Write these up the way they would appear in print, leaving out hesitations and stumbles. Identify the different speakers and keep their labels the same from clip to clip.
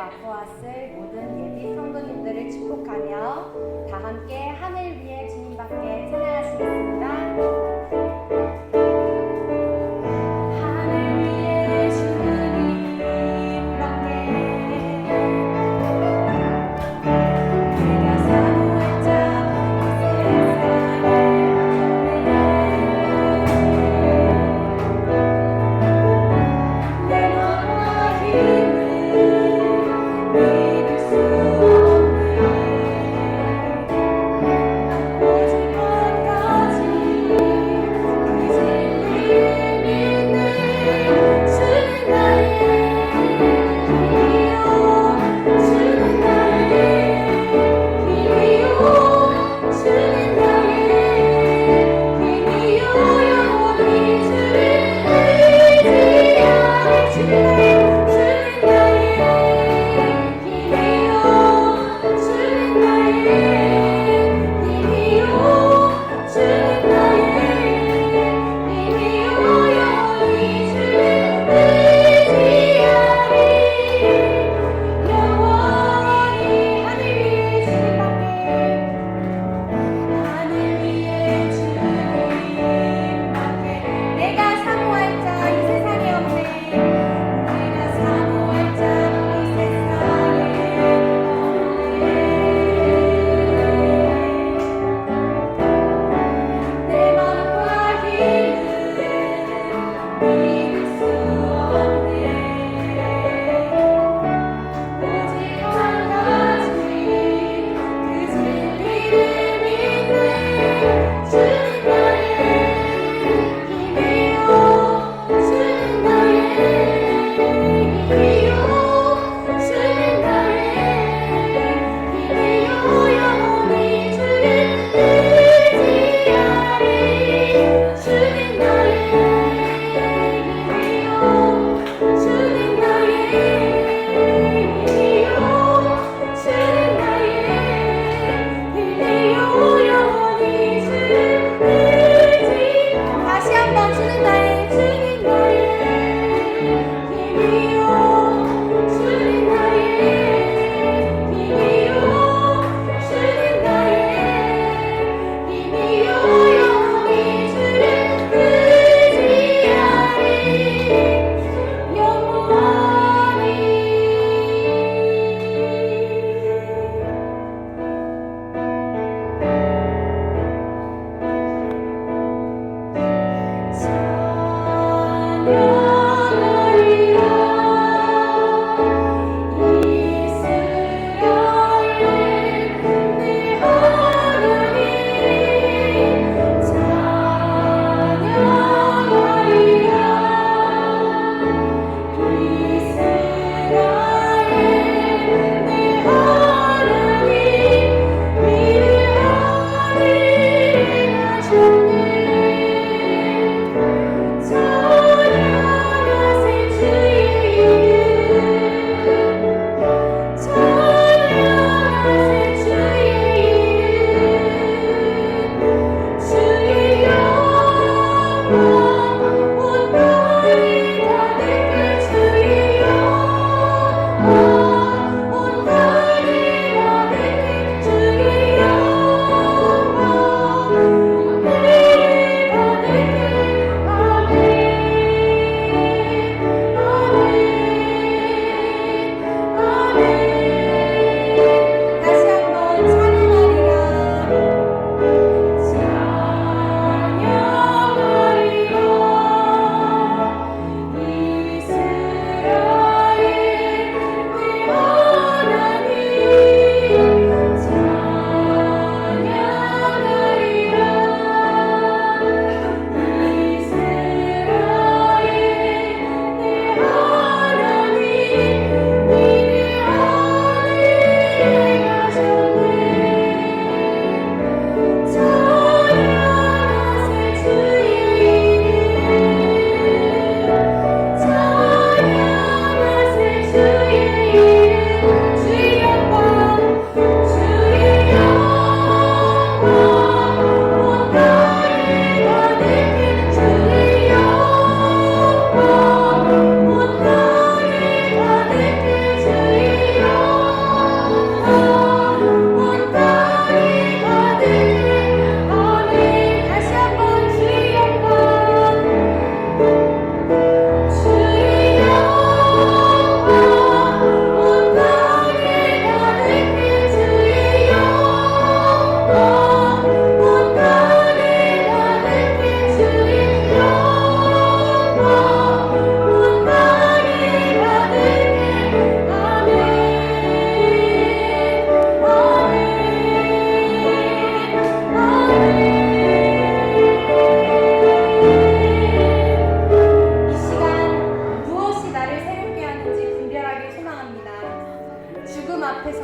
Speaker 1: 앞으로 왔을 모든 예비 성도님들을 축복하며 다 함께 하늘 위에 주님밖에 찬양하시겠습니다. 믿을 수 없네.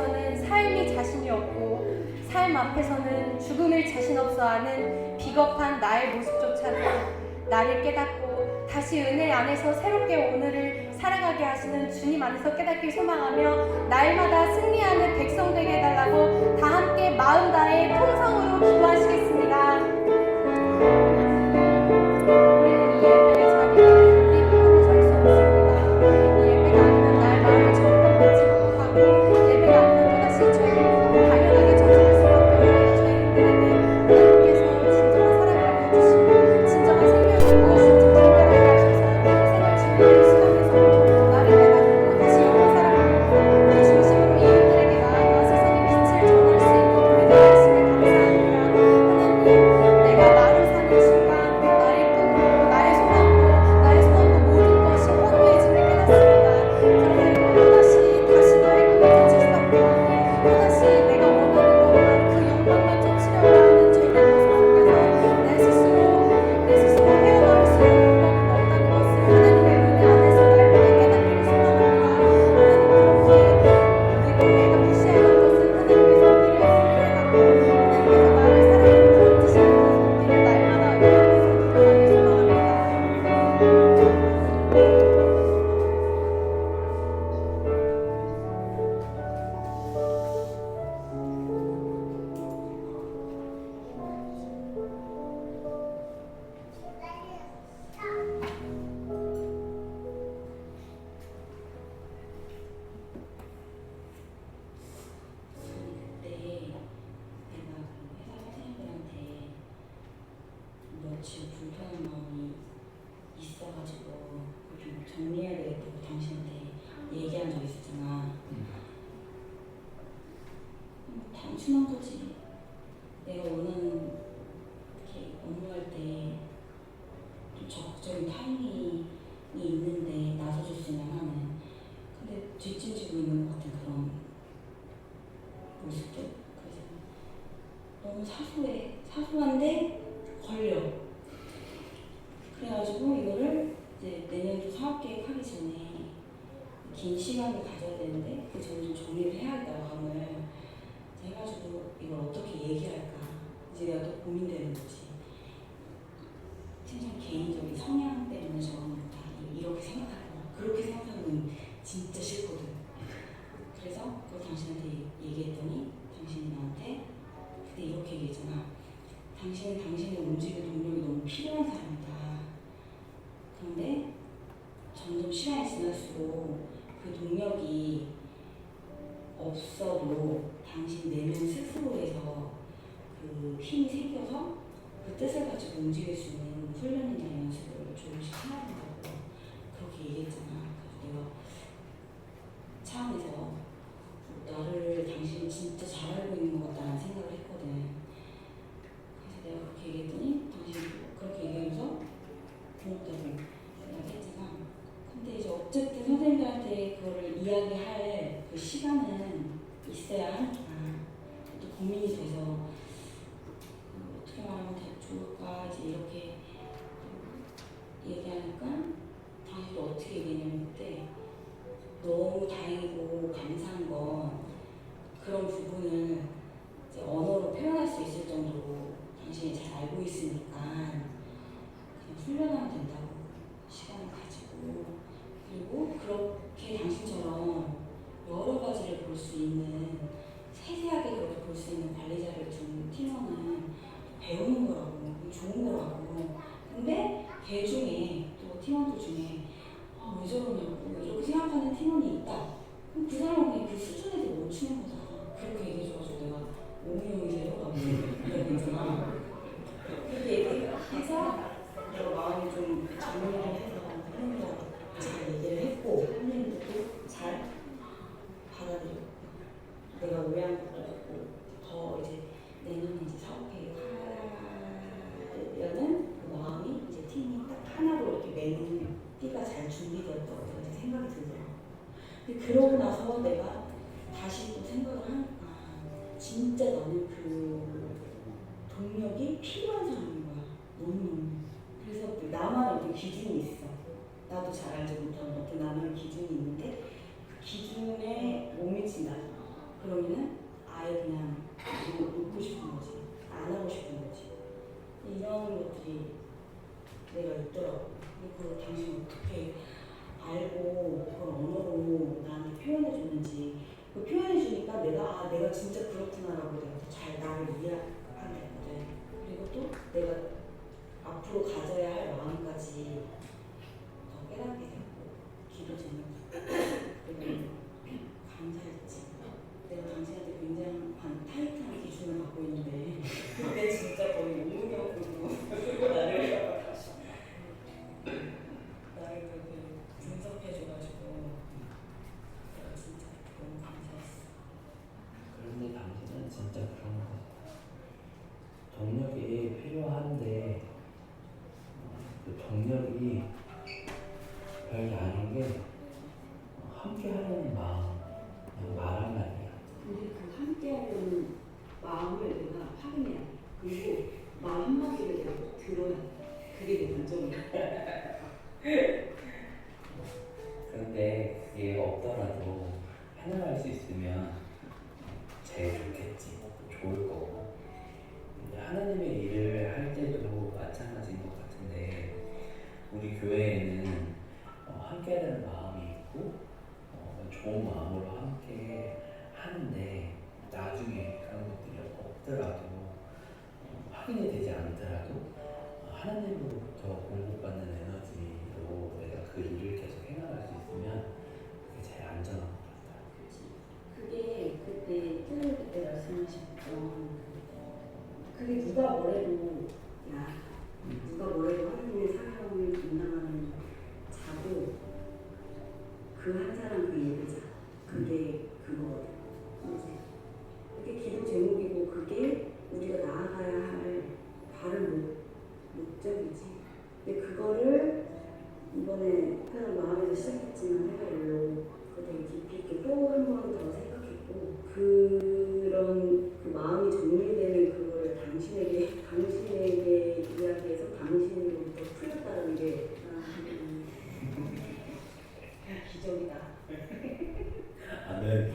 Speaker 1: 앞에서는 삶이 자신이 없고 삶 앞에서는 죽음을 자신 없어 하는 비겁한 나의 모습조차도 나를 깨닫고 다시 은혜 안에서 새롭게 오늘을 살아가게 하시는 주님 안에서 깨닫길 소망하며 날마다 승리하는 백성 되게 해달라고 다 함께 마음 다해 통성으로 기도하시겠습니다. 우리는 이 예배의 자리에 우리 힘으로 설 수 없습니다. 이 예배가 아니면 나의 마음을 점검받지 못하고 예배가 아니면 또다시 죄를 당연하게 저지를 수밖에 없는 죄인들에게 하나님께서 진정한 사랑을 보여주시고 진정한 생명이 무엇인지 분별하게 하셔서 생을 주님의 수감에서부터 나를 내닫고 다시 영원 사랑을 그 중심으로 이웃들에게 나아가 세상의 빛을 전할 수 있는 교회가 하심을 감사합니다. 하나님, 내가 나로 사는 순간 나의 꿈도 나의 소망도 모든 것이 허무해짐을 깨닫습니다. 그러므로 또다시 너의 꿈을 펼칠 수밖에 없고 또다시 내가 원하는 것만 그 욕망만 쫓으려고 하는 죄된 모습 속에서 내 스스로 헤어나올 수 있는 방법은 없다는 것을 하나님의 은혜 안에서 날마다 깨닫기를 소망합니다. 하나님, 그렇게 내가 무시하던 것은 하나님의 손길을 깨닫고 하나님께서 나를 사랑으로 버티시는 그 손길을 날마다 은혜 안에서 누려가길 소망합니다.
Speaker 2: 그때 내가 그 회사 선생님들한테 며칠 불편한 마음이 있어가지고 그걸 좀 정리해야 되겠다고 당신한테 얘기한 적 있었잖아. 단순한 거지. 내가 원하는 이렇게 업무할 때 좀 적극적인 타이밍이 있는데 나서줄 수 있는 하는. 근데 뒷짐지고 있는 것 같은 그런 모습들. 그래서 너무 사소한데 걸려. 그래가지고 이거를 이제 내년도 사업계획 하기 전에 긴 시간을 가져야 되는데 그 전에 좀 정리를 해야겠다 마음을. 해가지고 이걸 어떻게 얘기할까 이제 내가 또 고민되는 거지. 진짜 개인적인 성향 때문에 저는 다 이렇게 생각하고 그렇게 생각하는 건 진짜 싫거든. 그래서 그걸 당신한테 얘기했더니 당신이 나한테 그때 이렇게 얘기했잖아. 당신은 당신의 움직이는 동력이 너무 필요한 사람이다. 그런데 점점 시간이 지날수록 그 동력이 없어도 당신 내면 스스로에서 그 힘이 생겨서 그 뜻을 가지고 움직일 수 있는 훈련이나 연습을 조금씩 해야 된다고 그렇게 얘기했잖아. 그래서 내가 차 안에서 나를 당신이 진짜 잘 알고 있는 것 같다는 생각을 했거든. 그래서 내가 그렇게 얘기했더니 당신이 그렇게 얘기하면서 고맙다고 생각했잖아. 근데 이제 어쨌든 선생님들한테 그거를 이야기할 그 시간은 있어야 하니까 또 고민이 돼서 어떻게 말하면 좋을까 이제 이렇게 얘기하니까 당신도 어떻게 얘기했냐면 그때 너무 다행이고 감사한 건 그런 부분을 이제 언어로 표현할 수 있을 정도로 당신이 잘 알고 있으니까 그냥 훈련하면 된다고 시간을 가지고. 그리고 그렇게 당신처럼 여러 가지를 볼 수 있는 세세하게 그렇게 볼 수 있는 관리자를 둔 팀원은 배우는 거라고 좋은 거라고. 근데 걔 중에 또 팀원들 중에 왜 저러냐고 이렇게 생각하는 팀원이 있다. 그럼 그 사람은 그냥 그 수준에서 멈추는 거다. 그렇게 얘기해줘가지고 내가 오미용이 되더라고. 그랬잖아. 그렇게 얘기해서 내가 마음이 좀 정리를 해서 하느님과 잘 얘기를 했고 하느님도 잘 받아들였고 내가 오해한 것도 없고 더 이제 내년에 이제 사업계획 하려는 그 마음이 이제 팀이 딱 하나로 이렇게 매는 띠가 잘 준비되었다고 이제 생각이 들더라고. 근데 그러고 나서 내가 다시 또 생각을 하니까 진짜 나는 그 동력이 필요한 사람인 거야. 너무너무. 그래서 나만의 어떤 기준이 있어. 나도 잘 알지 못하는 어떤 나만의 기준이 있는데 그 기준에 못 미친다. 그러면은 아예 그냥 웃고 싶은 거지. 안 하고 싶은 거지. 이런 것들이 내가 있더라고. 그리고 당신 어떻게 알고 그걸 언어로 나한테 표현해 줬는지 그 표현해 주니까 내가 진짜 그렇구나라고 내가 더 잘 나를 이해하게 되거든. 그리고 또 내가 앞으로 가져야 할 마음까지 더 깨닫게 되고 기도 제목 그리고 감사했지. 내가 당신한테 굉장히 타이트한 기준을 갖고 있는데 그때 진짜 거의 온몸이 나를 그렇게 분석해줘가지고 내가 진짜 너무 감사했어.
Speaker 3: 그런데 당신은 진짜 그런 거 같아. 동력이 필요한데 그 동력이 별게 아닌 게 함께 하려는 마음, 그냥 말 한마디야.
Speaker 2: 근데 그 함께하려는 마음을 내가 확인해야 돼. 그리고 말 한마디를 내가 꼭 들어야 돼. 그게 내 관점이야.
Speaker 3: 근데 그게 없더라도 해나갈 수 있으면 제일 좋겠지. 좋을 거고. 근데 하나님의 일을 할 때도 마찬가지인 것 같은데 우리 교회에는 함께 하는 마음이 있고 좋은 마음으로 함께 하는데 나중에 그런 것들이 없더라도 확인이 되지 않더라도 하나님으로부터 공급받는 에너지로 내가 그 일을 계속 해나갈 수 있으면 그게 제일 안전한 것 같아요.
Speaker 2: 그게 그때 뜰 때 말씀하셨던 그게 누가 뭐래도 누가 뭐래도 하나님의 사명을 감당하는 자고 그 한 사람 그 예배자 그게 그거거든. 이제 그게 기도 제목이고 그게 우리가 나아가야 할 바른 목적이지. 근데 그거를 이번에 그냥 마음에서 시작했지만 해결로 되게 깊이 있게 또 한 번 더 생각했고 그런 그 마음이 정리되는 그거를 당신에게 이야기해서 당신으로부터 풀렸다는 게 기적이다.
Speaker 3: 아멘.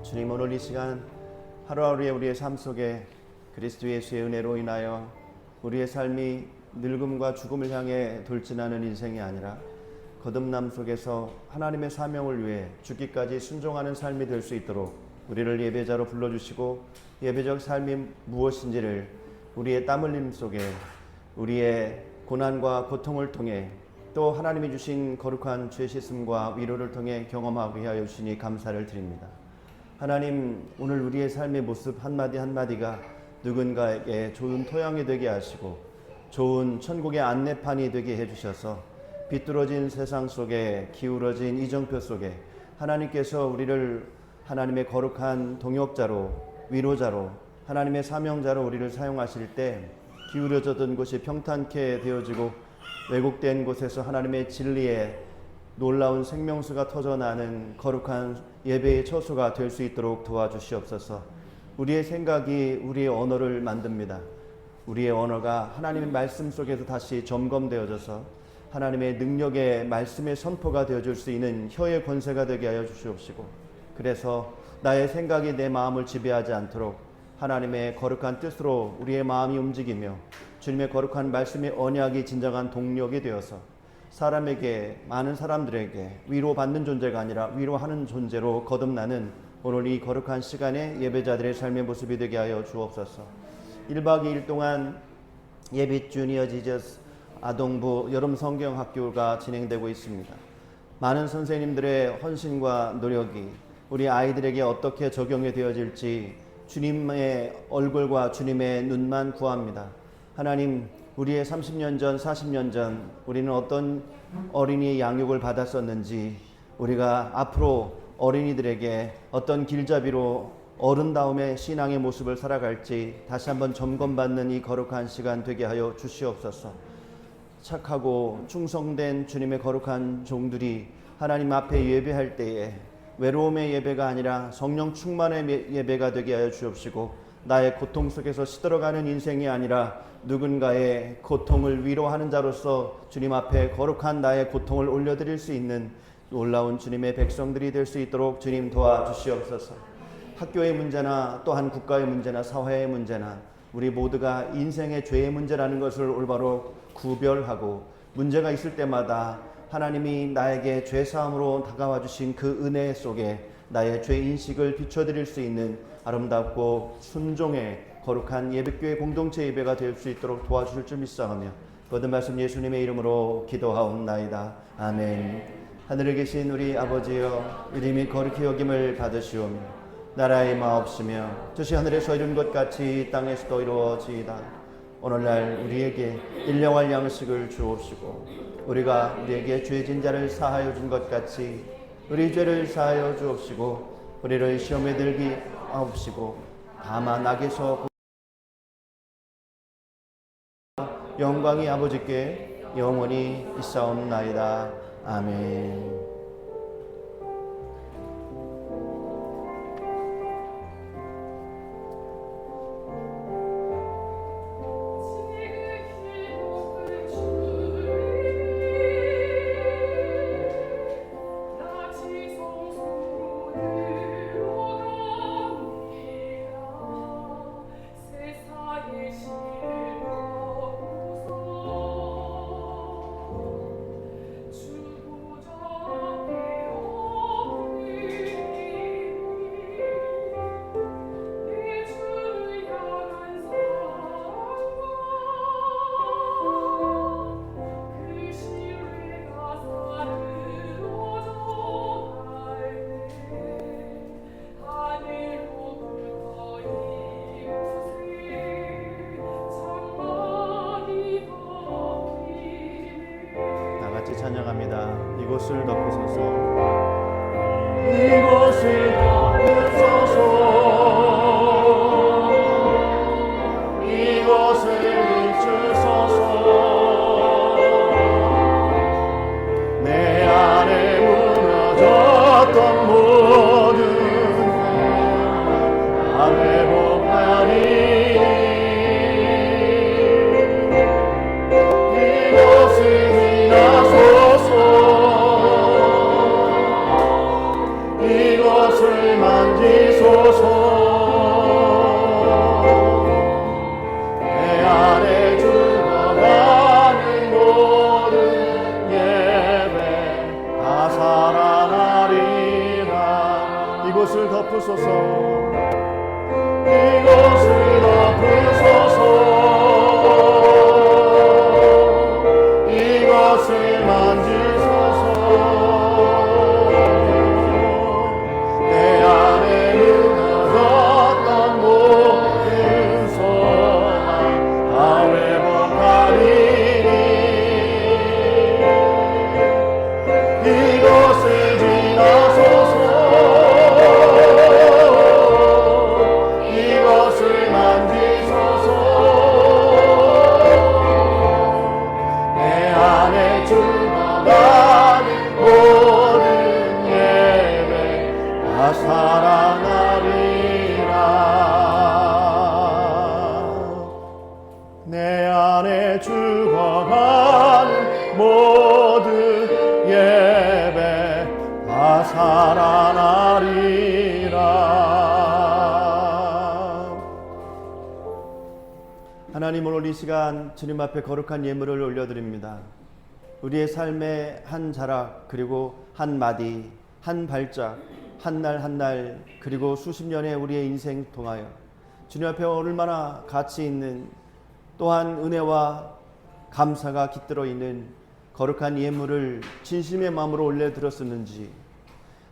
Speaker 4: 주님, 오늘 이 시간 하루하루의 우리의 삶 속에 그리스도 예수의 은혜로 인하여 우리의 삶이 늙음과 죽음을 향해 돌진하는 인생이 아니라 거듭남 속에서 하나님의 사명을 위해 죽기까지 순종하는 삶이 될 수 있도록 우리를 예배자로 불러주시고 예배적 삶이 무엇인지를 우리의 땀 흘림 속에 우리의 고난과 고통을 통해 또 하나님이 주신 거룩한 죄 씻음과 위로를 통해 경험하게 하여 주시니 감사를 드립니다. 하나님, 오늘 우리의 삶의 모습 한마디 한마디가 누군가에게 좋은 토양이 되게 하시고 좋은 천국의 안내판이 되게 해주셔서 비뚤어진 세상 속에 기울어진 이정표 속에 하나님께서 우리를 하나님의 거룩한 동역자로 위로자로 하나님의 사명자로 우리를 사용하실 때 기울어졌던 곳이 평탄케 되어지고 왜곡된 곳에서 하나님의 진리의 놀라운 생명수가 터져나는 거룩한 예배의 처소가 될 수 있도록 도와주시옵소서. 우리의 생각이 우리의 언어를 만듭니다. 우리의 언어가 하나님의 말씀 속에서 다시 점검되어져서 하나님의 능력의 말씀의 선포가 되어줄 수 있는 혀의 권세가 되게 하여 주시옵시고, 그래서 나의 생각이 내 마음을 지배하지 않도록 하나님의 거룩한 뜻으로 우리의 마음이 움직이며 주님의 거룩한 말씀의 언약이 진정한 동력이 되어서 사람에게, 많은 사람들에게 위로받는 존재가 아니라 위로하는 존재로 거듭나는 오늘 이 거룩한 시간에 예배자들의 삶의 모습이 되게 하여 주옵소서. 1박 2일 동안 예빛 주니어 지저스 아동부 여름 성경학교가 진행되고 있습니다. 많은 선생님들의 헌신과 노력이 우리 아이들에게 어떻게 적용이 되어질지 주님의 얼굴과 주님의 눈만 구합니다. 하나님, 우리의 30년 전, 40년 전 우리는 어떤 어린이의 양육을 받았었는지, 우리가 앞으로 어린이들에게 어떤 길잡이로 어른다움의 신앙의 모습을 살아갈지 다시 한번 점검받는 이 거룩한 시간 되게 하여 주시옵소서. 착하고 충성된 주님의 거룩한 종들이 하나님 앞에 예배할 때에 외로움의 예배가 아니라 성령 충만의 예배가 되게 하여 주옵시고, 나의 고통 속에서 시들어가는 인생이 아니라 누군가의 고통을 위로하는 자로서 주님 앞에 거룩한 나의 고통을 올려드릴 수 있는 놀라운 주님의 백성들이 될 수 있도록 주님 도와주시옵소서. 학교의 문제나 또한 국가의 문제나 사회의 문제나 우리 모두가 인생의 죄의 문제라는 것을 올바로 구별하고, 문제가 있을 때마다 하나님이 나에게 죄사함으로 다가와 주신 그 은혜 속에 나의 죄인식을 비춰드릴 수 있는 아름답고 순종의 거룩한 예배교회 공동체 예배가 될 수 있도록 도와주실 줄 믿사오며 모든 말씀 예수님의 이름으로 기도하옵나이다. 아멘. 하늘에 계신 우리 아버지여, 이름이 거룩히 여김을 받으시오며 나라의 마옵시며 뜻이 하늘에서 이룬 것 같이 땅에서도 이루어지이다. 오늘날 우리에게 일용할 양식을 주옵시고, 우리가 우리에게 죄진 자를 사하여 준 것 같이 우리 죄를 사하여 주옵시고, 우리를 시험에 들기 하옵시고 다만 악에서 영광이 아버지께 영원히 있사옵나이다. 아멘. 찬양합니다. 이곳을 덮으소서. 이곳을 덮으소서. 이곳을 비추소서. 내 안에 무너졌던 모든 다 회복하리. 이것을 만지소서. 내 안에 죽어가는 모든 예배 다 살아나리라. 이곳을 덮으소서. 이곳을 덮으소서. 이것을 만지소서. 내 안에 주가 모든 예배 다 살아나리라. 하나님, 오늘 이 시간 주님 앞에 거룩한 예물을 올려드립니다. 우리의 삶의 한 자락, 그리고 한 마디, 한 발짝, 한 날 한 날, 그리고 수십 년의 우리의 인생 통하여 주님 앞에 얼마나 가치 있는, 또한 은혜와 감사가 깃들어 있는 거룩한 예물을 진심의 마음으로 올려드렸었는지,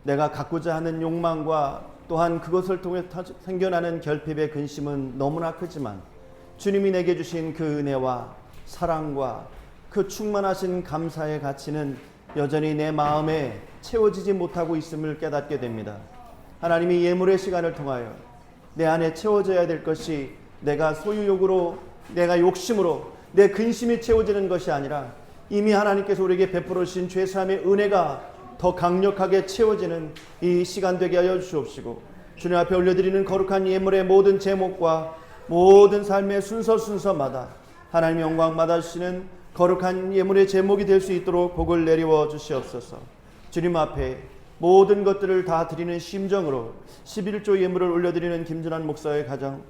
Speaker 4: 내가 갖고자 하는 욕망과 또한 그것을 통해 생겨나는 결핍의 근심은 너무나 크지만 주님이 내게 주신 그 은혜와 사랑과 그 충만하신 감사의 가치는 여전히 내 마음에 채워지지 못하고 있음을 깨닫게 됩니다. 하나님이 예물의 시간을 통하여 내 안에 채워져야 될 것이 내가 소유욕으로, 내가 욕심으로, 내 근심이 채워지는 것이 아니라 이미 하나님께서 우리에게 베풀어 주신 죄사함의 은혜가 더 강력하게 채워지는 이 시간 되게 하여 주시옵시고, 주님 앞에 올려드리는 거룩한 예물의 모든 제목과 모든 삶의 순서마다 하나님의 영광 받아주시는 거룩한 예물의 제목이 될 수 있도록 복을 내리워 주시옵소서. 주님 앞에 모든 것들을 다 드리는 심정으로 11조 예물을 올려드리는 김준환 목사의 가정,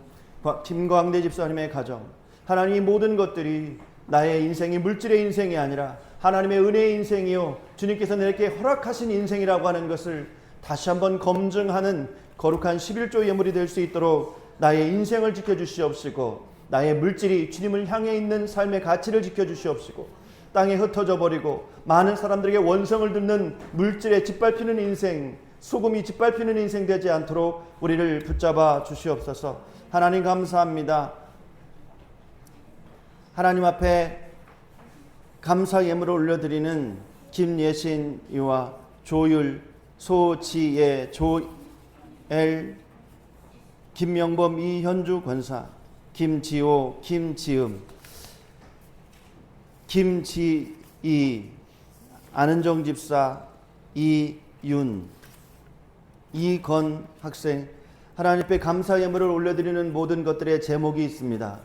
Speaker 4: 김광대 집사님의 가정, 하나님, 이 모든 것들이 나의 인생이 물질의 인생이 아니라 하나님의 은혜의 인생이요, 주님께서 내게 허락하신 인생이라고 하는 것을 다시 한번 검증하는 거룩한 11조 예물이 될 수 있도록 나의 인생을 지켜주시옵시고, 나의 물질이 주님을 향해 있는 삶의 가치를 지켜주시옵시고, 땅에 흩어져 버리고 많은 사람들에게 원성을 듣는 물질에 짓밟히는 인생, 소금이 짓밟히는 인생 되지 않도록 우리를 붙잡아 주시옵소서. 하나님, 감사합니다. 하나님 앞에 감사 예물을 올려드리는 김예신이와 조율, 소지혜, 조엘, 김명범, 이현주 권사, 김지호, 김지음, 김지희, 안은정 집사, 이윤, 이건 학생, 하나님 앞에 감사 예물을 올려드리는 모든 것들의 제목이 있습니다.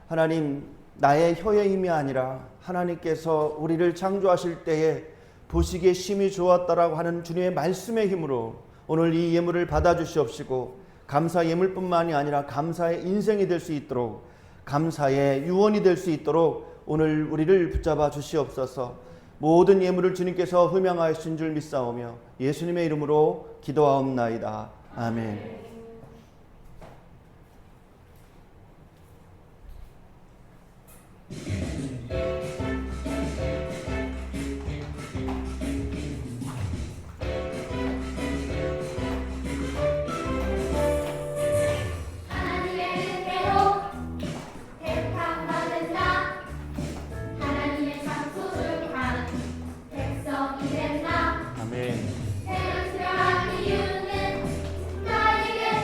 Speaker 4: 하나님, 나의 혀의 힘이 아니라 하나님께서 우리를 창조하실 때에 보시기에 심히 좋았다라고 하는 주님의 말씀의 힘으로 오늘 이 예물을 받아주시옵시고, 감사 예물뿐만이 아니라 감사의 인생이 될 수 있도록, 감사의 유언이 될 수 있도록 오늘 우리를 붙잡아 주시옵소서. 모든 예물을 주님께서 흠양하신 줄 믿사오며 예수님의 이름으로 기도하옵나이다. 아멘.
Speaker 1: 태어난 이유는 나에게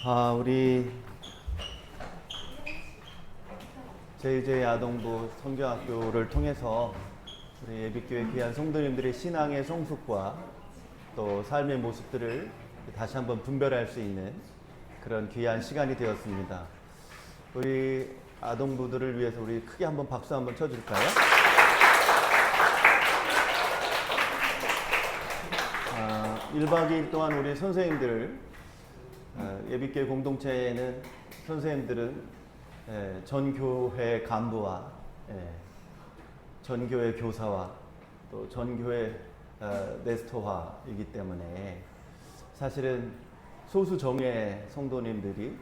Speaker 4: 우리 제2제 아동부 성경학교를 통해서 우리 예비교회 귀한 성도님들의 신앙의 성숙과 또 삶의 모습들을 다시 한번 분별할 수 있는 그런 귀한 시간이 되었습니다. 우리 아동부들을 위해서 우리 크게 한번 박수 한번 쳐줄까요? 1박 2일 동안 우리 선생님들, 예비교회 공동체에는 선생님들은 전교회 간부와 전교회 교사와 또 전교회 네스토화이기 때문에 사실은 소수 정예 성도님들이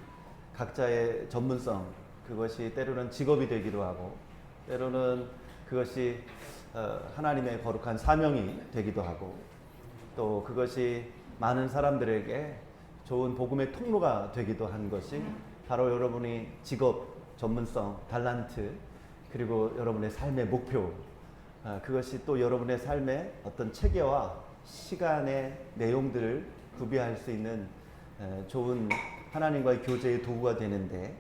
Speaker 4: 각자의 전문성, 그것이 때로는 직업이 되기도 하고 때로는 그것이 하나님의 거룩한 사명이 되기도 하고 또 그것이 많은 사람들에게 좋은 복음의 통로가 되기도 한 것이 바로 여러분이 직업, 전문성, 달란트, 그리고 여러분의 삶의 목표, 그것이 또 여러분의 삶의 어떤 체계와 시간의 내용들을 구비할 수 있는 좋은 하나님과의 교제의 도구가 되는데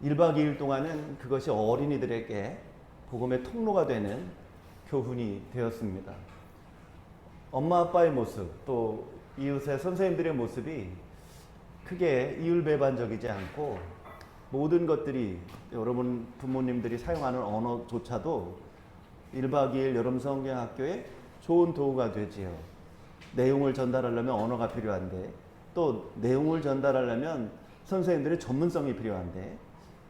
Speaker 4: 1박 2일 동안은 그것이 어린이들에게 복음의 통로가 되는 교훈이 되었습니다. 엄마 아빠의 모습, 또 이웃의 선생님들의 모습이 크게 이율배반적이지 않고 모든 것들이 여러분 부모님들이 사용하는 언어조차도 1박 2일 여름 성경학교에 좋은 도구가 되지요. 내용을 전달하려면 언어가 필요한데 또 내용을 전달하려면 선생님들의 전문성이 필요한데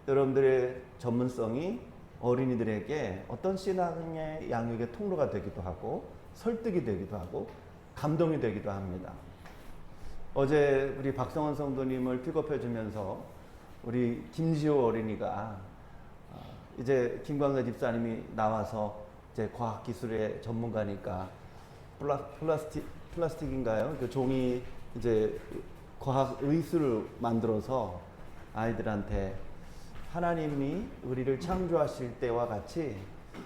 Speaker 4: 여러분들의 전문성이 어린이들에게 어떤 신앙의 양육의 통로가 되기도 하고 설득이 되기도 하고 감동이 되기도 합니다. 어제 우리 박성원 성도님을 픽업해 주면서 우리 김지호 어린이가 이제 김광래 집사님이 나와서 이제 과학기술의 전문가니까 플라스틱인가요? 그 종이 이제 과학 의술을 만들어서 아이들한테 하나님이 우리를 창조하실 때와 같이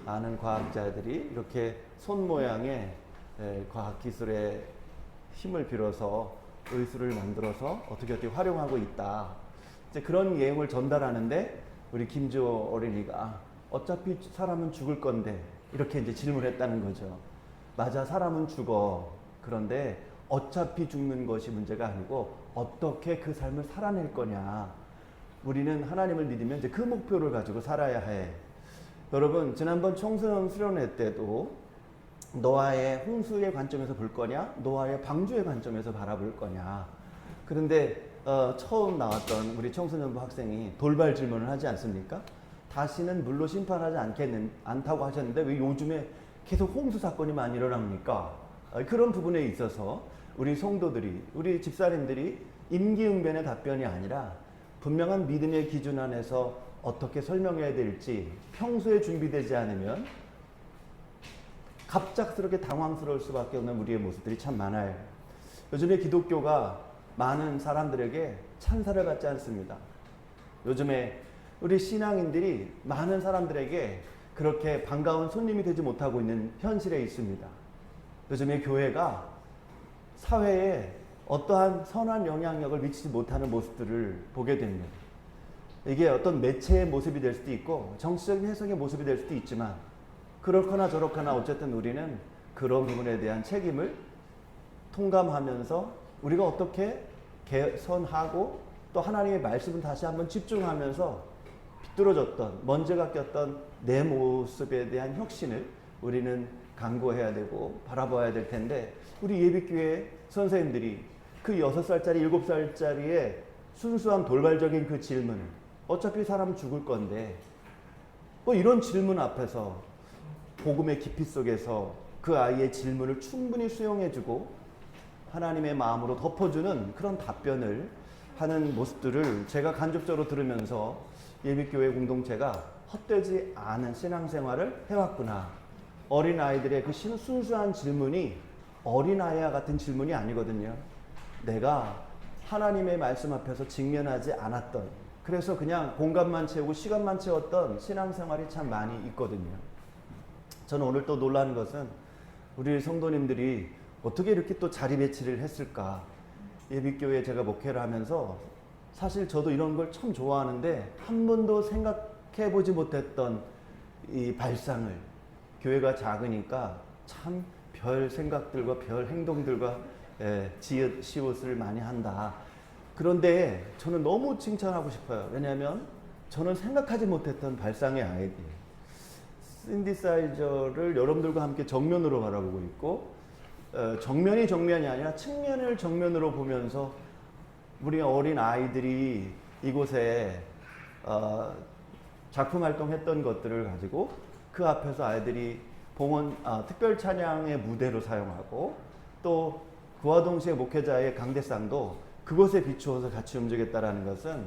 Speaker 4: 많은 과학자들이 이렇게 손 모양의 과학기술의 힘을 빌어서 의술을 만들어서 어떻게 활용하고 있다. 이제 그런 내용을 전달하는데 우리 김지호 어린이가 어차피 사람은 죽을 건데 이렇게 이제 질문했다는 거죠. 맞아, 사람은 죽어. 그런데 어차피 죽는 것이 문제가 아니고 어떻게 그 삶을 살아낼 거냐. 우리는 하나님을 믿으면 이제 그 목표를 가지고 살아야 해. 여러분, 지난번 청소년 수련회 때도 노아의 홍수의 관점에서 볼 거냐, 노아의 방주의 관점에서 바라볼 거냐. 그런데 처음 나왔던 우리 청소년부 학생이 돌발 질문을 하지 않습니까? 다시는 물로 심판하지 않다고 하셨는데 왜 요즘에 계속 홍수 사건이 많이 일어납니까? 그런 부분에 있어서 우리 성도들이, 우리 집사님들이 임기응변의 답변이 아니라 분명한 믿음의 기준 안에서 어떻게 설명해야 될지 평소에 준비되지 않으면 갑작스럽게 당황스러울 수밖에 없는 우리의 모습들이 참 많아요. 요즘에 기독교가 많은 사람들에게 찬사를 받지 않습니다. 요즘에 우리 신앙인들이 많은 사람들에게 그렇게 반가운 손님이 되지 못하고 있는 현실에 있습니다. 요즘에 교회가 사회에 어떠한 선한 영향력을 미치지 못하는 모습들을 보게 됩니다. 이게 어떤 매체의 모습이 될 수도 있고 정치적인 해석의 모습이 될 수도 있지만 그렇거나 저렇거나 어쨌든 우리는 그런 부분에 대한 책임을 통감하면서 우리가 어떻게 개선하고 또 하나님의 말씀을 다시 한번 집중하면서 비뚤어졌던 먼지가 꼈던 내 모습에 대한 혁신을 우리는 강구해야 되고 바라봐야 될 텐데 우리 예비교회 선생님들이 그 6살짜리 7살짜리의 순수한 돌발적인 그 질문을 어차피 사람 죽을 건데 뭐 이런 질문 앞에서 복음의 깊이 속에서 그 아이의 질문을 충분히 수용해주고 하나님의 마음으로 덮어주는 그런 답변을 하는 모습들을 제가 간접적으로 들으면서 예비교회 공동체가 헛되지 않은 신앙생활을 해왔구나. 어린아이들의 그 순수한 질문이 어린아이와 같은 질문이 아니거든요. 내가 하나님의 말씀 앞에서 직면하지 않았던, 그래서 그냥 공간만 채우고 시간만 채웠던 신앙생활이 참 많이 있거든요. 저는 오늘 또 놀라는 것은 우리 성도님들이 어떻게 이렇게 또 자리 배치를 했을까. 예비교회에 제가 목회를 하면서 사실 저도 이런 걸 참 좋아하는데 한 번도 생각해 보지 못했던 이 발상을, 교회가 작으니까 참 별 생각들과 별 행동들과 지읒 시옷을 많이 한다. 그런데 저는 너무 칭찬하고 싶어요. 왜냐하면 저는 생각하지 못했던 발상의 아이디어, 신디사이저를 여러분들과 함께 정면으로 바라보고 있고, 정면이 아니라 측면을 정면으로 보면서 우리 어린 아이들이 이곳에 작품 활동했던 것들을 가지고 그 앞에서 아이들이 봉헌 특별 찬양의 무대로 사용하고, 또 그와 동시에 목회자의 강대상도 그곳에 비추어서 같이 움직였다라는 것은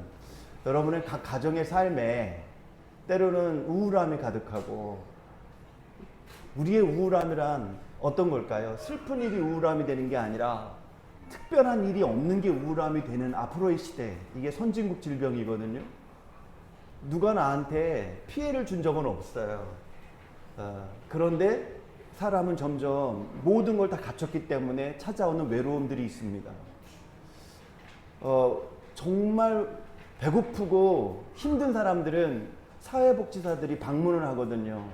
Speaker 4: 여러분의 각 가정의 삶에 때로는 우울함이 가득하고, 우리의 우울함이란 어떤 걸까요? 슬픈 일이 우울함이 되는 게 아니라 특별한 일이 없는 게 우울함이 되는 앞으로의 시대, 이게 선진국 질병이거든요. 누가 나한테 피해를 준 적은 없어요. 그런데 사람은 점점 모든 걸 다 갖췄기 때문에 찾아오는 외로움들이 있습니다. 정말 배고프고 힘든 사람들은 사회복지사들이 방문을 하거든요.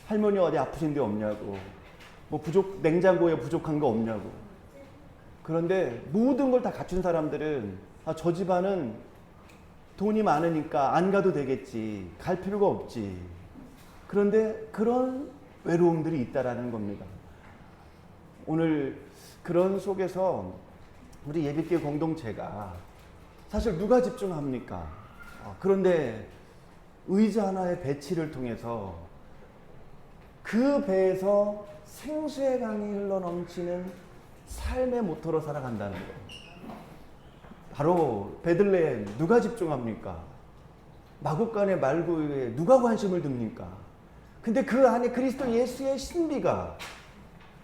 Speaker 4: 할머니 어디 아프신 데 없냐고, 뭐 냉장고에 부족한 거 없냐고. 그런데 모든 걸 다 갖춘 사람들은 저 집안은 돈이 많으니까 안 가도 되겠지, 갈 필요가 없지. 그런데 그런 외로움들이 있다라는 겁니다. 오늘 그런 속에서 우리 예비교회 공동체가 사실 누가 집중합니까? 그런데 의자 하나의 배치를 통해서 그 배에서 생수의 강이 흘러넘치는 삶의 모토로 살아간다는 거예요. 바로 베들레헴 누가 집중합니까? 마국간의 말구에 누가 관심을 둡니까? 근데 그 안에 그리스도 예수의 신비가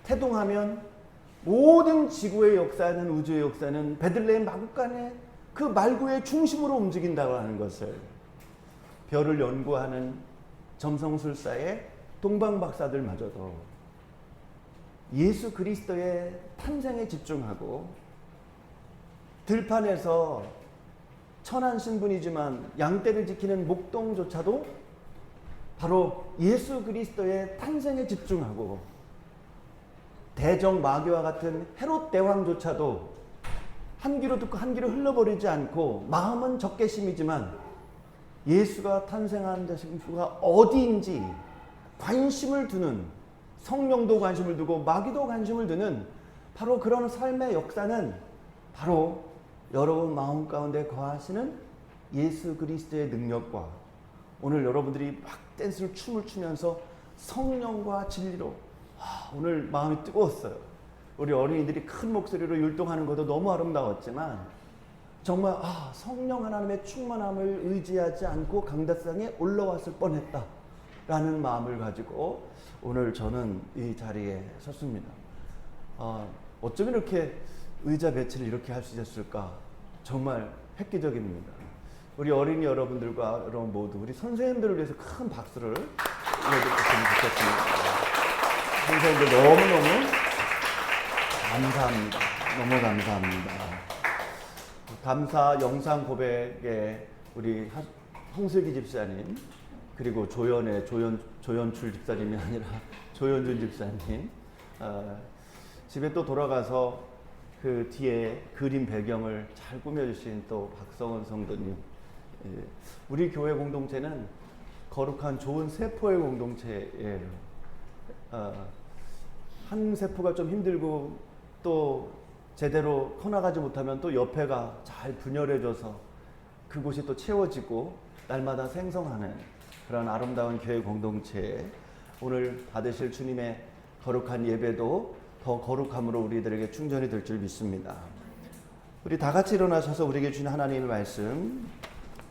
Speaker 4: 태동하면 모든 지구의 역사는, 우주의 역사는 베들레헴 마국간의 그 말구의 중심으로 움직인다고 하는 것을, 별을 연구하는 점성술사의 동방 박사들마저도 예수 그리스도의 탄생에 집중하고, 들판에서 천한 신분이지만 양떼를 지키는 목동조차도 바로 예수 그리스도의 탄생에 집중하고, 대적 마귀와 같은 헤롯 대왕조차도 한 귀로 듣고 한 귀로 흘러버리지 않고 마음은 적개심이지만 예수가 탄생한 자식가 어디인지 관심을 두는, 성령도 관심을 두고 마귀도 관심을 두는 바로 그런 삶의 역사는 바로 여러분 마음 가운데 거하시는 예수 그리스도의 능력과, 오늘 여러분들이 막 댄스를 춤을 추면서 성령과 진리로, 오늘 마음이 뜨거웠어요. 우리 어린이들이 큰 목소리로 율동하는 것도 너무 아름다웠지만 정말 성령 하나님의 충만함을 의지하지 않고 강대상에 올라왔을 뻔했다 라는 마음을 가지고 오늘 저는 이 자리에 섰습니다. 어쩌면 이렇게 의자 배치를 이렇게 할 수 있었을까, 정말 획기적입니다. 우리 어린이 여러분들과 여러분 모두 우리 선생님들을 위해서 큰 박수를 보내주셨으면 좋겠습니다. 선생님들 너무너무 감사합니다. 너무 감사합니다. 감사 영상 고백에 우리 홍슬기 집사님, 그리고 조연출 집사님이 아니라 조연준 집사님, 집에 또 돌아가서 그 뒤에 그림 배경을 잘 꾸며주신 또 박성원 성도님, 우리 교회 공동체는 거룩한 좋은 세포의 공동체예요. 한 세포가 좀 힘들고 또 제대로 커나가지 못하면 또 옆에가 잘 분열해져서 그곳이 또 채워지고 날마다 생성하는 그런 아름다운 교회 공동체에 오늘 받으실 주님의 거룩한 예배도 더 거룩함으로 우리들에게 충전이 될 줄 믿습니다. 우리 다 같이 일어나셔서 우리에게 주신 하나님의 말씀,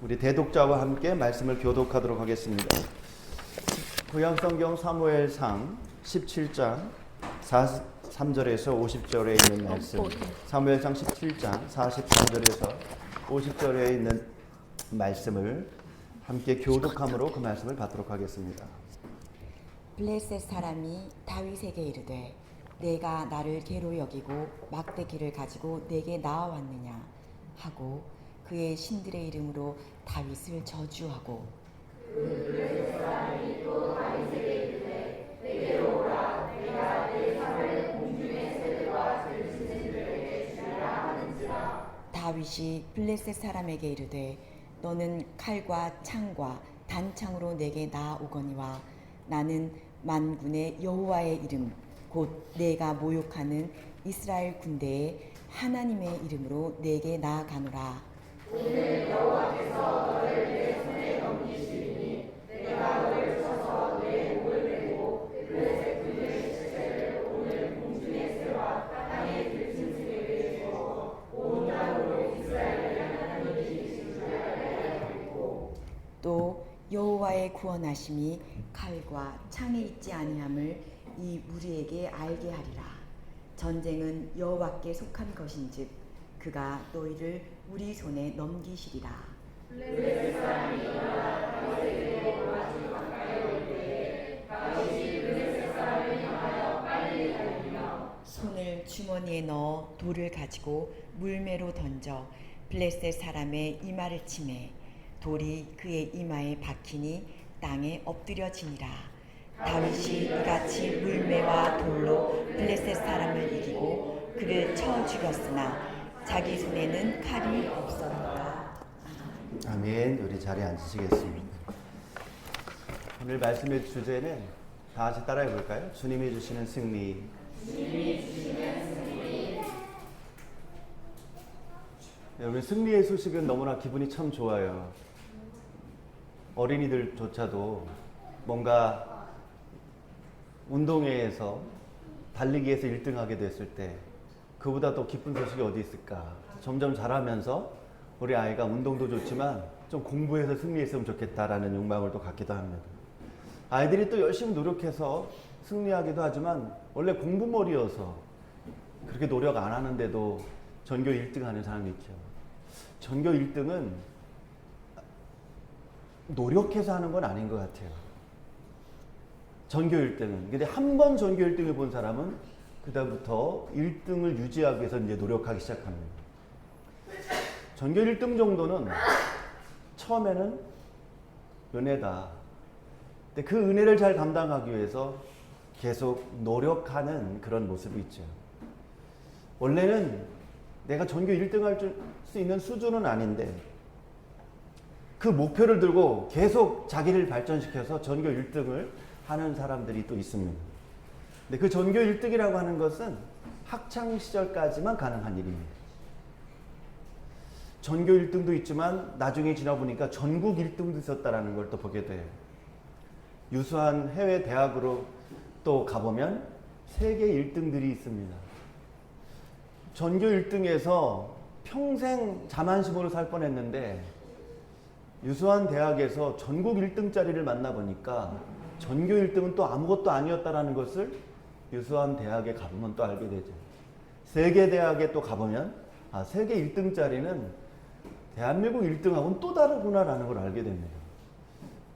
Speaker 4: 우리 대독자와 함께 말씀을 교독하도록 하겠습니다. 구약성경 사무엘상 17장 43절에서 50절에 있는 말씀, 사무엘상 17장 43절에서 50절에 있는 말씀을 함께 교독함으로 그 말씀을 받도록 하겠습니다.
Speaker 5: 블레셋 사람이 다윗에게 이르되 내가 나를 개로 여기고 막대기를 가지고 내게 나아왔느냐 하고 그의 신들의 이름으로 다윗을 저주하고 다윗이 블레셋 사람에게 이르되 너는 칼과 창과 단창으로 내게 나아오거니와 나는 만군의 여호와의 이름 곧 내가 모욕하는 이스라엘 군대의 하나님의 이름으로 내게 나아가노라. 또 여호와의 구원하심이 칼과 창에 있지 아니함을 이 무리에게 알게 하리라. 전쟁은 여호와께 속한 것인즉 그가 너희를 우리 손에 넘기시리라. 손을 주머니에 넣어 돌을 가지고 물매로 던져 블레셋 사람의 이마를 치매 돌이 그의 이마에 박히니 땅에 엎드려지니라. 다윗이 이같이 물매와 돌로 블레셋 사람을 이기고 그를 쳐 죽였으나 자기 손에는 칼이 없었노라.
Speaker 4: 아멘. 우리 자리에 앉으시겠습니다. 오늘 말씀의 주제는 다 같이 따라해 볼까요? 주님이 주시는 승리. 여러분, 승리의 소식은 너무나 기분이 참 좋아요. 어린이들조차도 뭔가 운동회에서 달리기에서 1등하게 됐을 때 그보다 더 기쁜 소식이 어디 있을까? 점점 자라면서 우리 아이가 운동도 좋지만 좀 공부해서 승리했으면 좋겠다라는 욕망을 또 갖기도 합니다. 아이들이 또 열심히 노력해서 승리하기도 하지만 원래 공부머리여서 그렇게 노력 안 하는데도 전교 1등 하는 사람이 있죠. 전교 1등은 노력해서 하는 건 아닌 것 같아요. 전교 1등은. 근데 한 번 전교 1등을 본 사람은 그다음부터 1등을 유지하기 위해서 이제 노력하기 시작합니다. 전교 1등 정도는 처음에는 은혜다. 근데 그 은혜를 잘 감당하기 위해서 계속 노력하는 그런 모습이 있죠. 원래는 내가 전교 1등 할 수 있는 수준은 아닌데 그 목표를 들고 계속 자기를 발전시켜서 전교 1등을 하는 사람들이 또 있습니다. 근데 그 전교 1등이라고 하는 것은 학창 시절까지만 가능한 일입니다. 전교 1등도 있지만 나중에 지나보니까 전국 1등도 있었다는 걸 또 보게 돼요. 유수한 해외 대학으로 또 가보면 세계 1등들이 있습니다. 전교 1등에서 평생 자만심으로 살 뻔했는데 유수한 대학에서 전국 1등짜리를 만나보니까 전교 1등은 또 아무것도 아니었다라는 것을 유수한 대학에 가보면 또 알게 되죠. 세계 대학에 또 가보면 세계 1등짜리는 대한민국 1등하고는 또 다르구나라는 걸 알게 됩니다.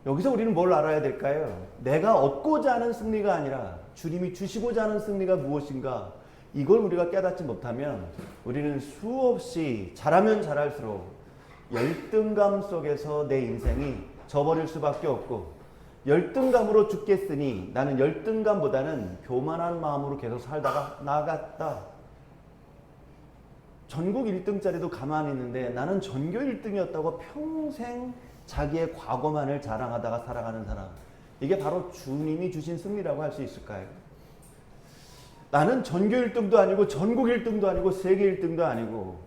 Speaker 4: 여기서 우리는 뭘 알아야 될까요? 내가 얻고자 하는 승리가 아니라 주님이 주시고자 하는 승리가 무엇인가, 이걸 우리가 깨닫지 못하면 우리는 수없이 잘하면 잘할수록 열등감 속에서 내 인생이 져버릴 수밖에 없고, 열등감으로 죽겠으니 나는 열등감보다는 교만한 마음으로 계속 살다가 나갔다. 전국 1등짜리도 가만히 있는데 나는 전교 1등이었다고 평생 자기의 과거만을 자랑하다가 살아가는 사람, 이게 바로 주님이 주신 승리라고 할 수 있을까요? 나는 전교 1등도 아니고 전국 1등도 아니고 세계 1등도 아니고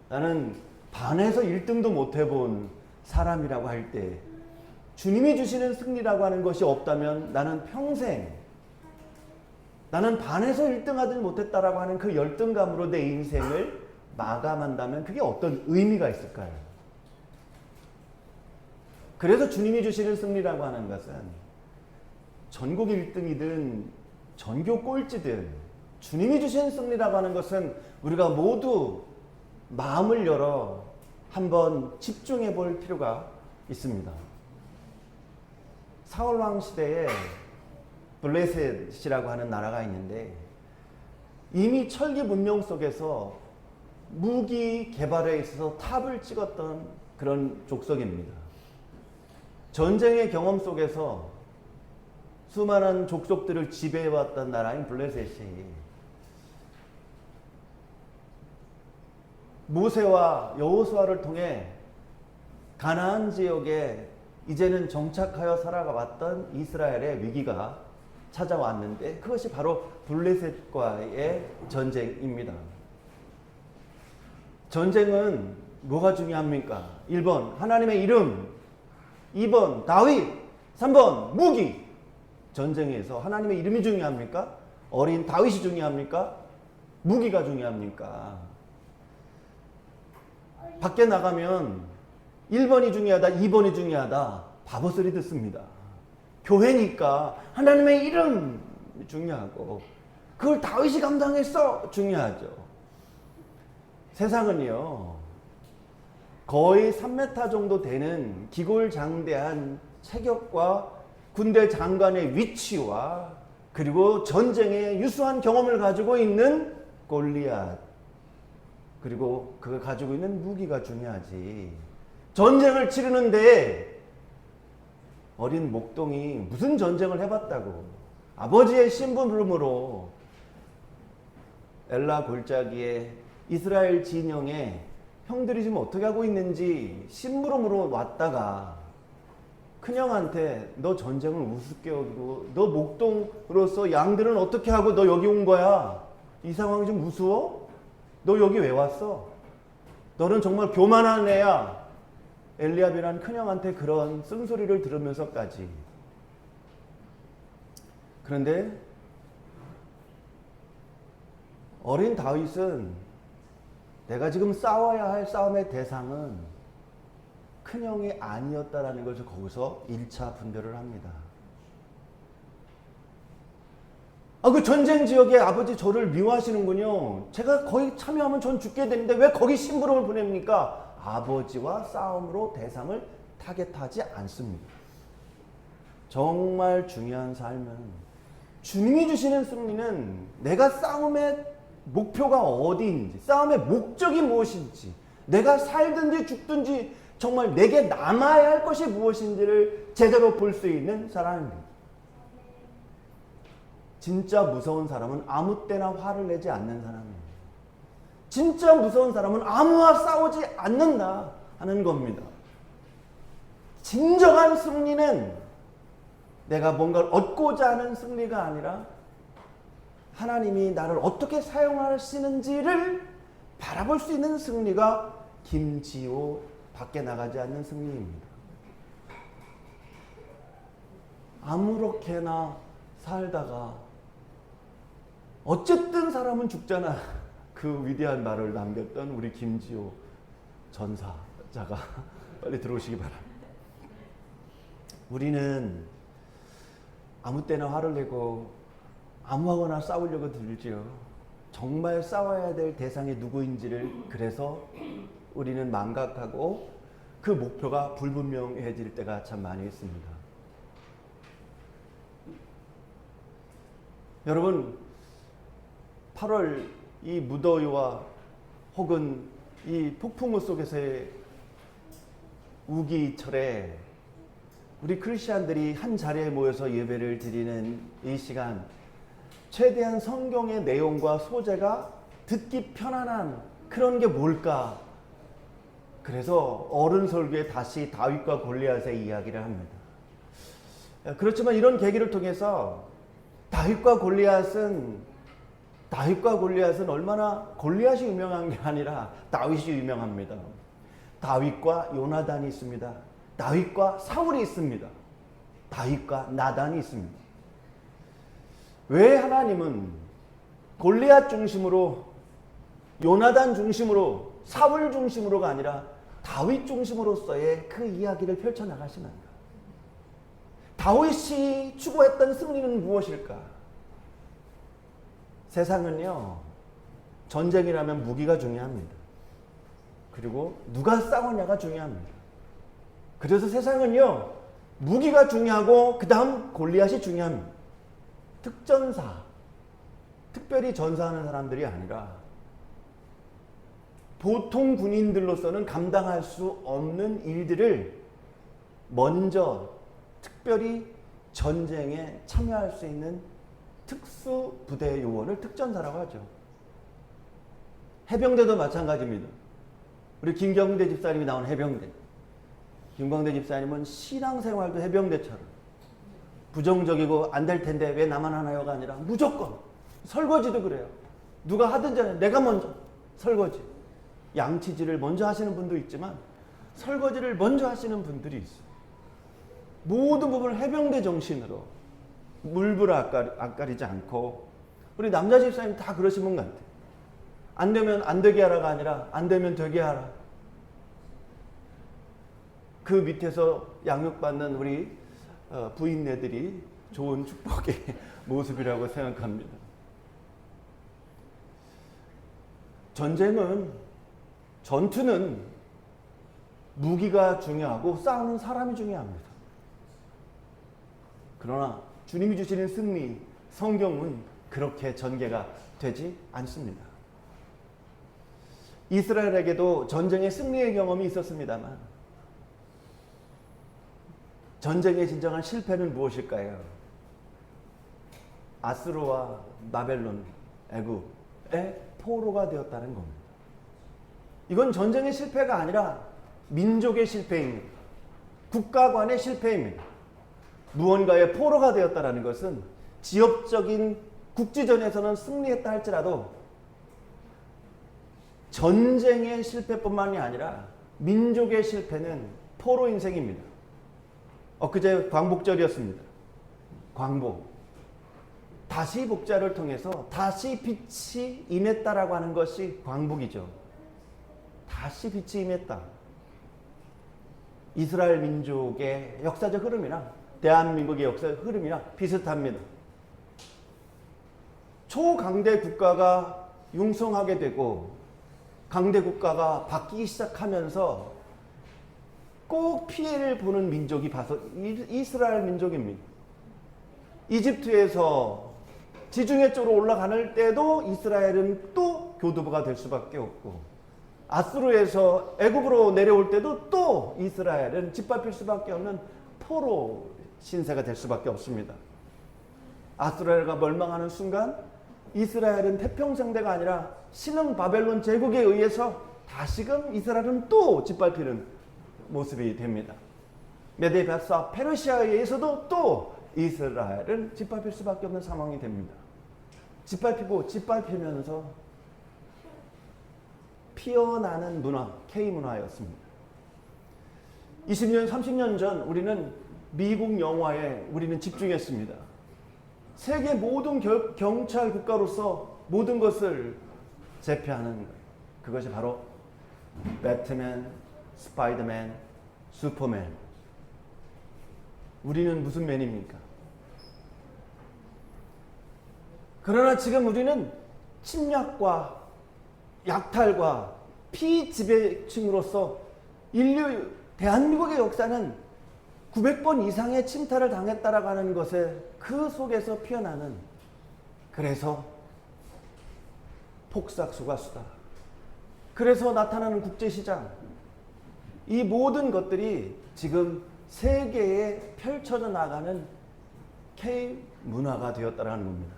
Speaker 4: 나는 반에서 1등도 못 해본 사람이라고 할 때 주님이 주시는 승리라고 하는 것이 없다면 나는 평생 나는 반에서 1등 하지 못했다라고 하는 그 열등감으로 내 인생을 마감한다면 그게 어떤 의미가 있을까요? 그래서 주님이 주시는 승리라고 하는 것은 전국 1등이든 전교 꼴찌든 주님이 주시는 승리라고 하는 것은 우리가 모두 마음을 열어 한번 집중해 볼 필요가 있습니다. 사울왕 시대에 블레셋이라고 하는 나라가 있는데 이미 철기 문명 속에서 무기 개발에 있어서 탑을 찍었던 그런 족속입니다. 전쟁의 경험 속에서 수많은 족속들을 지배해왔던 나라인 블레셋이 모세와 여호수아를 통해 가나안 지역에 이제는 정착하여 살아왔던 이스라엘의 위기가 찾아왔는데 그것이 바로 블레셋과의 전쟁입니다. 전쟁은 뭐가 중요합니까? 1번 하나님의 이름, 2번 다윗, 3번 무기. 전쟁에서 하나님의 이름이 중요합니까? 어린 다윗이 중요합니까? 무기가 중요합니까? 밖에 나가면 1번이 중요하다, 2번이 중요하다 바보 소리 듣습니다. 교회니까 하나님의 이름 중요하고 그걸 다윗이 감당했어 중요하죠. 세상은요 거의 3m 정도 되는 기골장대한 체격과 군대 장관의 위치와 그리고 전쟁의 유수한 경험을 가지고 있는 골리앗 그리고 그가 가지고 있는 무기가 중요하지. 전쟁을 치르는데 어린 목동이 무슨 전쟁을 해봤다고 아버지의 심부름으로 엘라 골짜기에 이스라엘 진영에 형들이 지금 어떻게 하고 있는지 심부름으로 왔다가 큰형한테 너 전쟁을 우습게 여기고 너 목동으로서 양들은 어떻게 하고 너 여기 온 거야? 이 상황이 좀 무서워? 너 여기 왜 왔어? 너는 정말 교만한 애야. 엘리압이란 큰형한테 그런 쓴소리를 들으면서까지. 그런데 어린 다윗은 내가 지금 싸워야 할 싸움의 대상은 큰형이 아니었다라는 것을 거기서 1차 분별을 합니다. 그 전쟁 지역에 아버지 저를 미워하시는군요. 제가 거기 참여하면 전 죽게 되는데 왜 거기 심부름을 보냅니까? 아버지와 싸움으로 대상을 타겟하지 않습니다. 정말 중요한 삶은 주님이 주시는 승리는 내가 싸움의 목표가 어디인지, 싸움의 목적이 무엇인지, 내가 살든지 죽든지 정말 내게 남아야 할 것이 무엇인지를 제대로 볼 수 있는 사람입니다. 진짜 무서운 사람은 아무 때나 화를 내지 않는 사람입니다. 진짜 무서운 사람은 아무와 싸우지 않는다 하는 겁니다. 진정한 승리는 내가 뭔가를 얻고자 하는 승리가 아니라 하나님이 나를 어떻게 사용하시는지를 바라볼 수 있는 승리가 김지호 밖에 나가지 않는 승리입니다. 아무렇게나 살다가 어쨌든 사람은 죽잖아. 그 위대한 말을 남겼던 우리 김지호 전사자가 빨리 들어오시기 바랍니다. 우리는 아무 때나 화를 내고 아무하거나 싸우려고 들지요. 정말 싸워야 될 대상이 누구인지를 그래서 우리는 망각하고 그 목표가 불분명해질 때가 참 많이 있습니다. 여러분 8월 이 무더위와 혹은 이 폭풍우 속에서의 우기철에 우리 크리스찬들이 한 자리에 모여서 예배를 드리는 이 시간 최대한 성경의 내용과 소재가 듣기 편안한 그런 게 뭘까? 그래서 어른 설교에 다시 다윗과 골리앗의 이야기를 합니다. 그렇지만 이런 계기를 통해서 다윗과 골리앗은 얼마나 골리앗이 유명한 게 아니라 다윗이 유명합니다. 다윗과 요나단이 있습니다. 다윗과 사울이 있습니다. 다윗과 나단이 있습니다. 왜 하나님은 골리앗 중심으로, 요나단 중심으로, 사울 중심으로가 아니라 다윗 중심으로서의 그 이야기를 펼쳐나가시는가? 다윗이 추구했던 승리는 무엇일까? 세상은요, 전쟁이라면 무기가 중요합니다. 그리고 누가 싸우냐가 중요합니다. 그래서 세상은요, 무기가 중요하고 그 다음 골리앗이 중요합니다. 특전사, 특별히 전사하는 사람들이 아니라 보통 군인들로서는 감당할 수 없는 일들을 먼저 특별히 전쟁에 참여할 수 있는 특수부대 요원을 특전사라고 하죠. 해병대도 마찬가지입니다. 우리 김경대 집사님이 나온 해병대. 김광대 집사님은 신앙생활도 해병대처럼 부정적이고 안 될 텐데 왜 나만 하나요가 아니라 무조건 설거지도 그래요. 누가 하든지 안해 내가 먼저 설거지. 양치질을 먼저 하시는 분도 있지만 설거지를 먼저 하시는 분들이 있어요. 모든 부분을 해병대 정신으로 물불 앗가리지 않고 우리 남자 집사님 다 그러신 분 같아요. 안 되면 안 되게 하라가 아니라 안 되면 되게 하라. 그 밑에서 양육받는 우리 부인네들이 좋은 축복의 모습이라고 생각합니다. 전투는 무기가 중요하고 싸우는 사람이 중요합니다. 그러나 주님이 주시는 승리, 성경은 그렇게 전개가 되지 않습니다. 이스라엘에게도 전쟁의 승리의 경험이 있었습니다만 전쟁의 진정한 실패는 무엇일까요? 아수르와 바벨론, 애굽의 포로가 되었다는 겁니다. 이건 전쟁의 실패가 아니라 민족의 실패입니다. 국가 간의 실패입니다. 무언가의 포로가 되었다는 것은 지역적인 국지전에서는 승리했다 할지라도 전쟁의 실패뿐만이 아니라 민족의 실패는 포로 인생입니다. 엊그제 광복절이었습니다. 광복. 다시 복자를 통해서 다시 빛이 임했다라고 하는 것이 광복이죠. 다시 빛이 임했다. 이스라엘 민족의 역사적 흐름이나 대한민국의 역사적 흐름이나 비슷합니다. 초강대 국가가 융성하게 되고 강대 국가가 바뀌기 시작하면서 꼭 피해를 보는 민족이 이스라엘 민족입니다. 이집트에서 지중해 쪽으로 올라가는 때도 이스라엘은 또 교두보가 될 수밖에 없고 아수르에서 애굽으로 내려올 때도 또 이스라엘은 짓밟힐 수밖에 없는 포로 신세가 될 수밖에 없습니다. 아수르가 멸망하는 순간 이스라엘은 태평성대가 아니라 신흥 바벨론 제국에 의해서 다시금 이스라엘은 또 짓밟히는 모습이 됩니다. 메데베사 페르시아에 의해서도 또 이스라엘은 짓밟힐 수밖에 없는 상황이 됩니다. 짓밟히면서 피어나는 문화, K문화였습니다. 20년, 30년 전 우리는 미국 영화에 우리는 집중했습니다. 세계 모든 경찰 국가로서 모든 것을 제패하는 거예요. 그것이 바로 배트맨, 스파이더맨, 슈퍼맨. 우리는 무슨 맨입니까? 그러나 지금 우리는 침략과 약탈과 피지배층으로서 인류 대한민국의 역사는 900번 이상의 침탈을 당했다라고 하는 것에 그 속에서 피어나는 그래서 폭삭수가 수다. 그래서 나타나는 국제시장. 이 모든 것들이 지금 세계에 펼쳐져 나가는 K-문화가 되었다는 겁니다.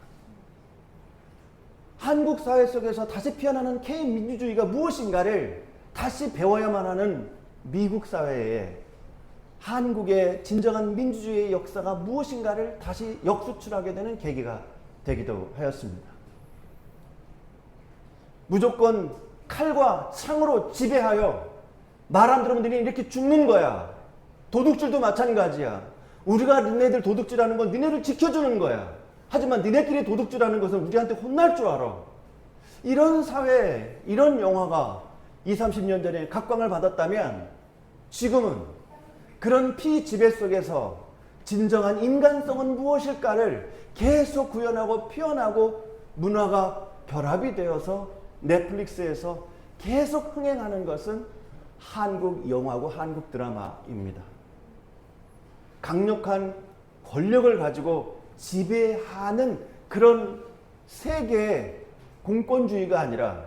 Speaker 4: 한국 사회 속에서 다시 피어나는 K-민주주의가 무엇인가를 다시 배워야만 하는 미국 사회에 한국의 진정한 민주주의의 역사가 무엇인가를 다시 역수출하게 되는 계기가 되기도 하였습니다. 무조건 칼과 창으로 지배하여 말 안 들으면 니네 이렇게 죽는 거야. 도둑질도 마찬가지야. 우리가 니네들 도둑질하는 건 니네를 지켜주는 거야. 하지만 니네끼리 도둑질하는 것은 우리한테 혼날 줄 알아. 이런 사회, 이런 영화가 20, 30년 전에 각광을 받았다면 지금은 그런 피지배 속에서 진정한 인간성은 무엇일까를 계속 구현하고 표현하고 문화가 결합이 되어서 넷플릭스에서 계속 흥행하는 것은 한국 영화고 한국 드라마입니다. 강력한 권력을 가지고 지배하는 그런 세계의 공권주의가 아니라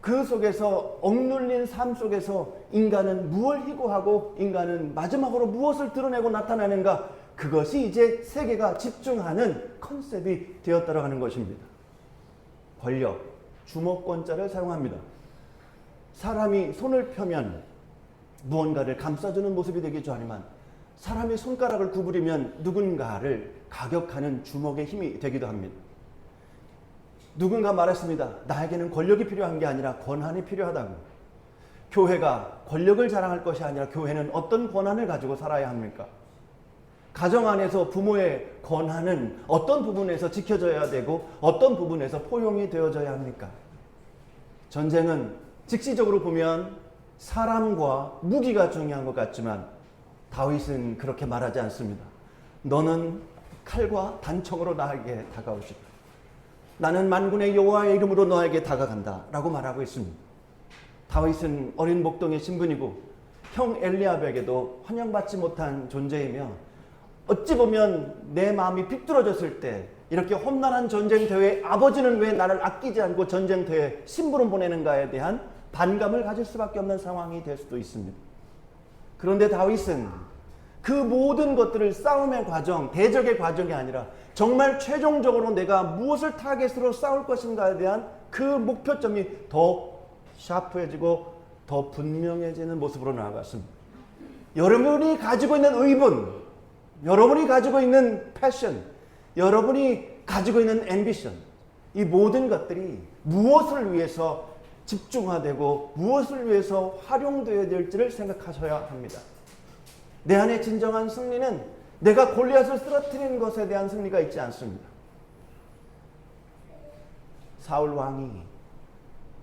Speaker 4: 그 속에서 억눌린 삶 속에서 인간은 무엇을 희구하고 인간은 마지막으로 무엇을 드러내고 나타나는가, 그것이 이제 세계가 집중하는 컨셉이 되었다고 하는 것입니다. 권력, 주목권자를 사용합니다. 사람이 손을 펴면 무언가를 감싸주는 모습이 되겠죠. 하지만 사람이 손가락을 구부리면 누군가를 가격하는 주먹의 힘이 되기도 합니다. 누군가 말했습니다. 나에게는 권력이 필요한 게 아니라 권한이 필요하다고. 교회가 권력을 자랑할 것이 아니라 교회는 어떤 권한을 가지고 살아야 합니까? 가정 안에서 부모의 권한은 어떤 부분에서 지켜져야 되고 어떤 부분에서 포용이 되어져야 합니까? 전쟁은 즉시적으로 보면 사람과 무기가 중요한 것 같지만 다윗은 그렇게 말하지 않습니다. 너는 칼과 단청으로 나에게 다가오시다. 나는 만군의 여호와의 이름으로 너에게 다가간다 라고 말하고 있습니다. 다윗은 어린 목동의 신분이고 형 엘리압에게도 환영받지 못한 존재이며 어찌 보면 내 마음이 비뚤어졌을 때 이렇게 험난한 전쟁터에 아버지는 왜 나를 아끼지 않고 전쟁터에 심부름 보내는가에 대한 반감을 가질 수밖에 없는 상황이 될 수도 있습니다. 그런데 다윗은 그 모든 것들을 싸움의 과정, 대적의 과정이 아니라 정말 최종적으로 내가 무엇을 타겟으로 싸울 것인가에 대한 그 목표점이 더 샤프해지고 더 분명해지는 모습으로 나아갔습니다. 여러분이 가지고 있는 의분, 여러분이 가지고 있는 패션, 여러분이 가지고 있는 앰비션, 이 모든 것들이 무엇을 위해서 집중화되고 무엇을 위해서 활용되어야 될지를 생각하셔야 합니다. 내 안에 진정한 승리는 내가 골리앗을 쓰러뜨리는 것에 대한 승리가 있지 않습니다. 사울 왕이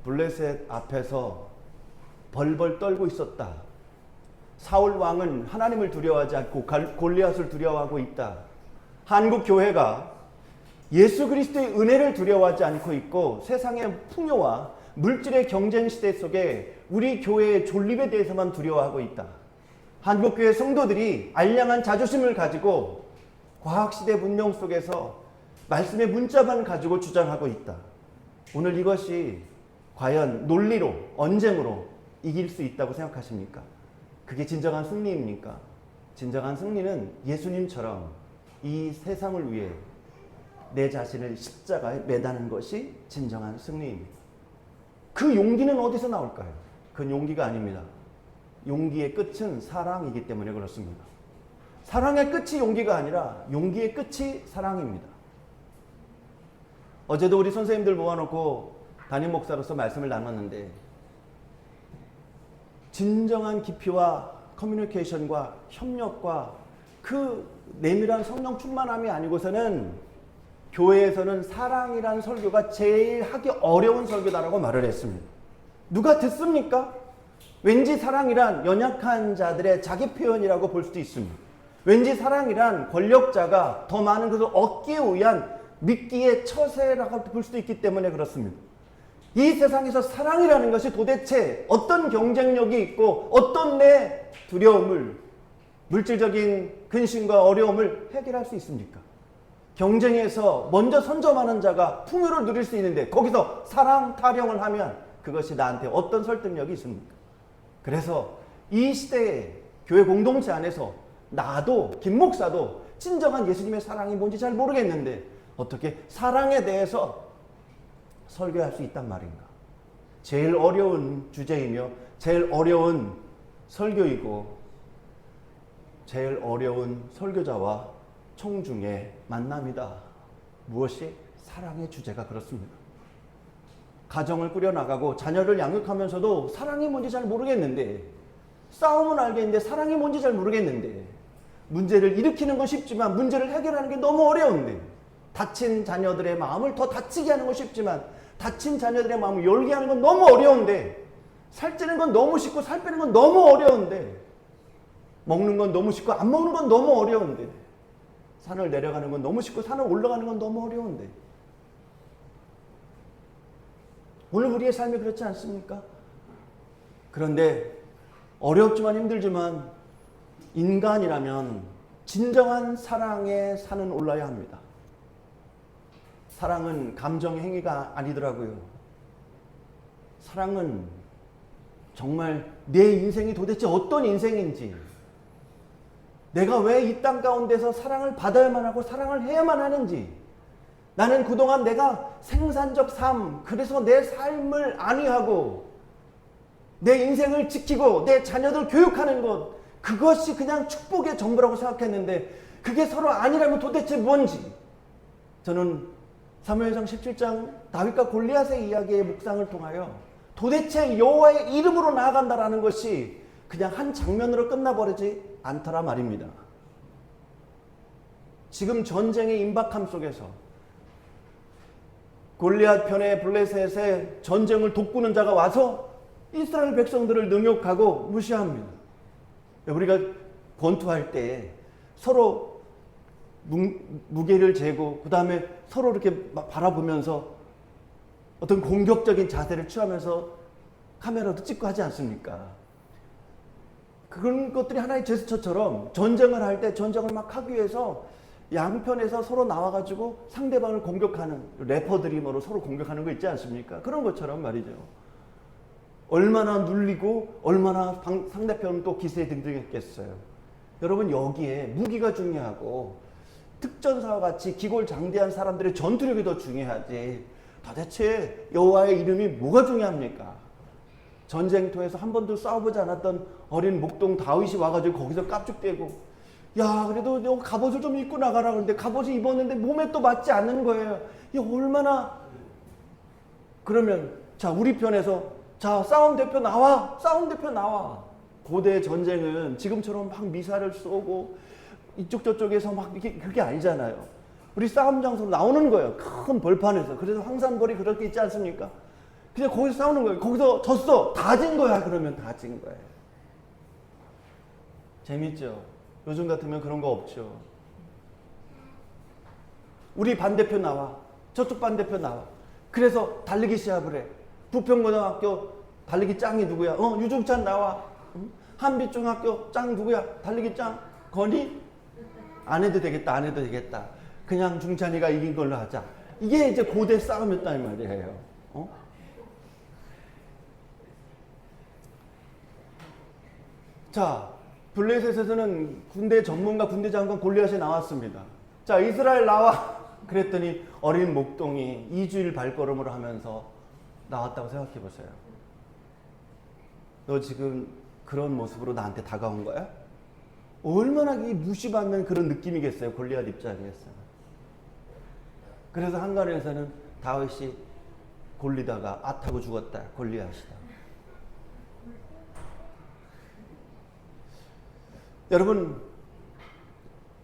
Speaker 4: 블레셋 앞에서 벌벌 떨고 있었다. 사울 왕은 하나님을 두려워하지 않고 골리앗을 두려워하고 있다. 한국 교회가 예수 그리스도의 은혜를 두려워하지 않고 있고 세상의 풍요와 물질의 경쟁 시대 속에 우리 교회의 존립에 대해서만 두려워하고 있다. 한국교회 성도들이 알량한 자존심을 가지고 과학시대 문명 속에서 말씀의 문자만 가지고 주장하고 있다. 오늘 이것이 과연 논리로, 언쟁으로 이길 수 있다고 생각하십니까? 그게 진정한 승리입니까? 진정한 승리는 예수님처럼 이 세상을 위해 내 자신을 십자가에 매다는 것이 진정한 승리입니다. 그 용기는 어디서 나올까요? 그건 용기가 아닙니다. 용기의 끝은 사랑이기 때문에 그렇습니다. 사랑의 끝이 용기가 아니라 용기의 끝이 사랑입니다. 어제도 우리 선생님들 모아놓고 담임 목사로서 말씀을 나눴는데 진정한 깊이와 커뮤니케이션과 협력과 그 내밀한 성령 충만함이 아니고서는 교회에서는 사랑이란 설교가 제일 하기 어려운 설교다라고 말을 했습니다. 누가 듣습니까? 왠지 사랑이란 연약한 자들의 자기 표현이라고 볼 수도 있습니다. 왠지 사랑이란 권력자가 더 많은 것을 얻기 위한 미끼의 처세라고 볼 수도 있기 때문에 그렇습니다. 이 세상에서 사랑이라는 것이 도대체 어떤 경쟁력이 있고 어떤 내 두려움을, 물질적인 근심과 어려움을 해결할 수 있습니까? 경쟁에서 먼저 선점하는 자가 풍요를 누릴 수 있는데 거기서 사랑 타령을 하면 그것이 나한테 어떤 설득력이 있습니까? 그래서 이 시대의 교회 공동체 안에서 나도 김 목사도 진정한 예수님의 사랑이 뭔지 잘 모르겠는데 어떻게 사랑에 대해서 설교할 수 있단 말인가? 제일 어려운 주제이며 제일 어려운 설교이고 제일 어려운 설교자와 청중의 만남이다. 무엇이? 사랑의 주제가 그렇습니다. 가정을 꾸려나가고 자녀를 양육하면서도 사랑이 뭔지 잘 모르겠는데, 싸움은 알겠는데 사랑이 뭔지 잘 모르겠는데, 문제를 일으키는 건 쉽지만 문제를 해결하는 게 너무 어려운데, 다친 자녀들의 마음을 더 다치게 하는 건 쉽지만 다친 자녀들의 마음을 열게 하는 건 너무 어려운데, 살찌는 건 너무 쉽고 살 빼는 건 너무 어려운데, 먹는 건 너무 쉽고 안 먹는 건 너무 어려운데, 산을 내려가는 건 너무 쉽고 산을 올라가는 건 너무 어려운데, 오늘 우리의 삶이 그렇지 않습니까? 그런데 어렵지만 힘들지만 인간이라면 진정한 사랑의 산은 올라야 합니다. 사랑은 감정의 행위가 아니더라고요. 사랑은 정말 내 인생이 도대체 어떤 인생인지, 내가 왜 이 땅 가운데서 사랑을 받아야만 하고 사랑을 해야만 하는지, 나는 그동안 내가 생산적 삶, 그래서 내 삶을 안위하고 내 인생을 지키고 내 자녀들 교육하는 것, 그것이 그냥 축복의 전부라고 생각했는데 그게 서로 아니라면 도대체 뭔지, 저는 사무엘상 17장 다윗과 골리앗의 이야기의 묵상을 통하여 도대체 여호와의 이름으로 나아간다라는 것이 그냥 한 장면으로 끝나버리지 않더라 말입니다. 지금 전쟁의 임박함 속에서 골리앗 편의 블레셋의 전쟁을 돕구는 자가 와서 이스라엘 백성들을 능욕하고 무시합니다. 우리가 권투할 때 서로 무게를 재고 그 다음에 서로 이렇게 바라보면서 어떤 공격적인 자세를 취하면서 카메라도 찍고 하지 않습니까? 그런 것들이 하나의 제스처처럼 전쟁을 할 때 전쟁을 막 하기 위해서 양편에서 서로 나와가지고 상대방을 공격하는, 래퍼들이 뭐로 서로 공격하는 거 있지 않습니까? 그런 것처럼 말이죠. 얼마나 눌리고 얼마나 상대편은 또 기세에 등등했겠어요. 여러분, 여기에 무기가 중요하고 특전사와 같이 기골장대한 사람들의 전투력이 더 중요하지, 도대체 여호와의 이름이 뭐가 중요합니까? 전쟁터에서 한 번도 싸워보지 않았던 어린 목동 다윗이 와가지고 거기서 깝죽대고, 야 그래도 너 갑옷을 좀 입고 나가라 그러는데 갑옷을 입었는데 몸에 또 맞지 않는 거예요. 이 얼마나. 그러면 자, 우리 편에서 자, 싸움 대표 나와, 싸움 대표 나와. 고대 전쟁은 지금처럼 막 미사를 쏘고 이쪽 저쪽에서 막 이게 그게 아니잖아요. 우리 싸움 장소로 나오는 거예요. 큰 벌판에서. 그래서 황산벌이 그렇게 있지 않습니까? 그냥 거기서 싸우는 거예요. 거기서 졌어, 다 진 거야. 그러면 다 진 거예요. 재밌죠? 요즘 같으면 그런 거 없죠. 우리 반대표 나와, 저쪽 반대표 나와. 그래서 달리기 시합을 해. 부평고등학교 달리기 짱이 누구야? 유종찬 나와. 한빛중학교 짱 누구야? 달리기 짱 건이? 안 해도 되겠다, 안 해도 되겠다. 그냥 중찬이가 이긴 걸로 하자. 이게 이제 고대 싸움이었단 말이에요. 자, 블레셋에서는 군대 전문가, 군대 장관 골리앗이 나왔습니다. 자, 이스라엘 나와. 그랬더니 어린 목동이 2주일 발걸음을 하면서 나왔다고 생각해 보세요. 너 지금 그런 모습으로 나한테 다가온 거야? 얼마나 무시받는 그런 느낌이겠어요, 골리앗 입장에서. 그래서 한간에서는 다윗이 골리다가 앗하고 죽었다, 골리앗이다. 여러분,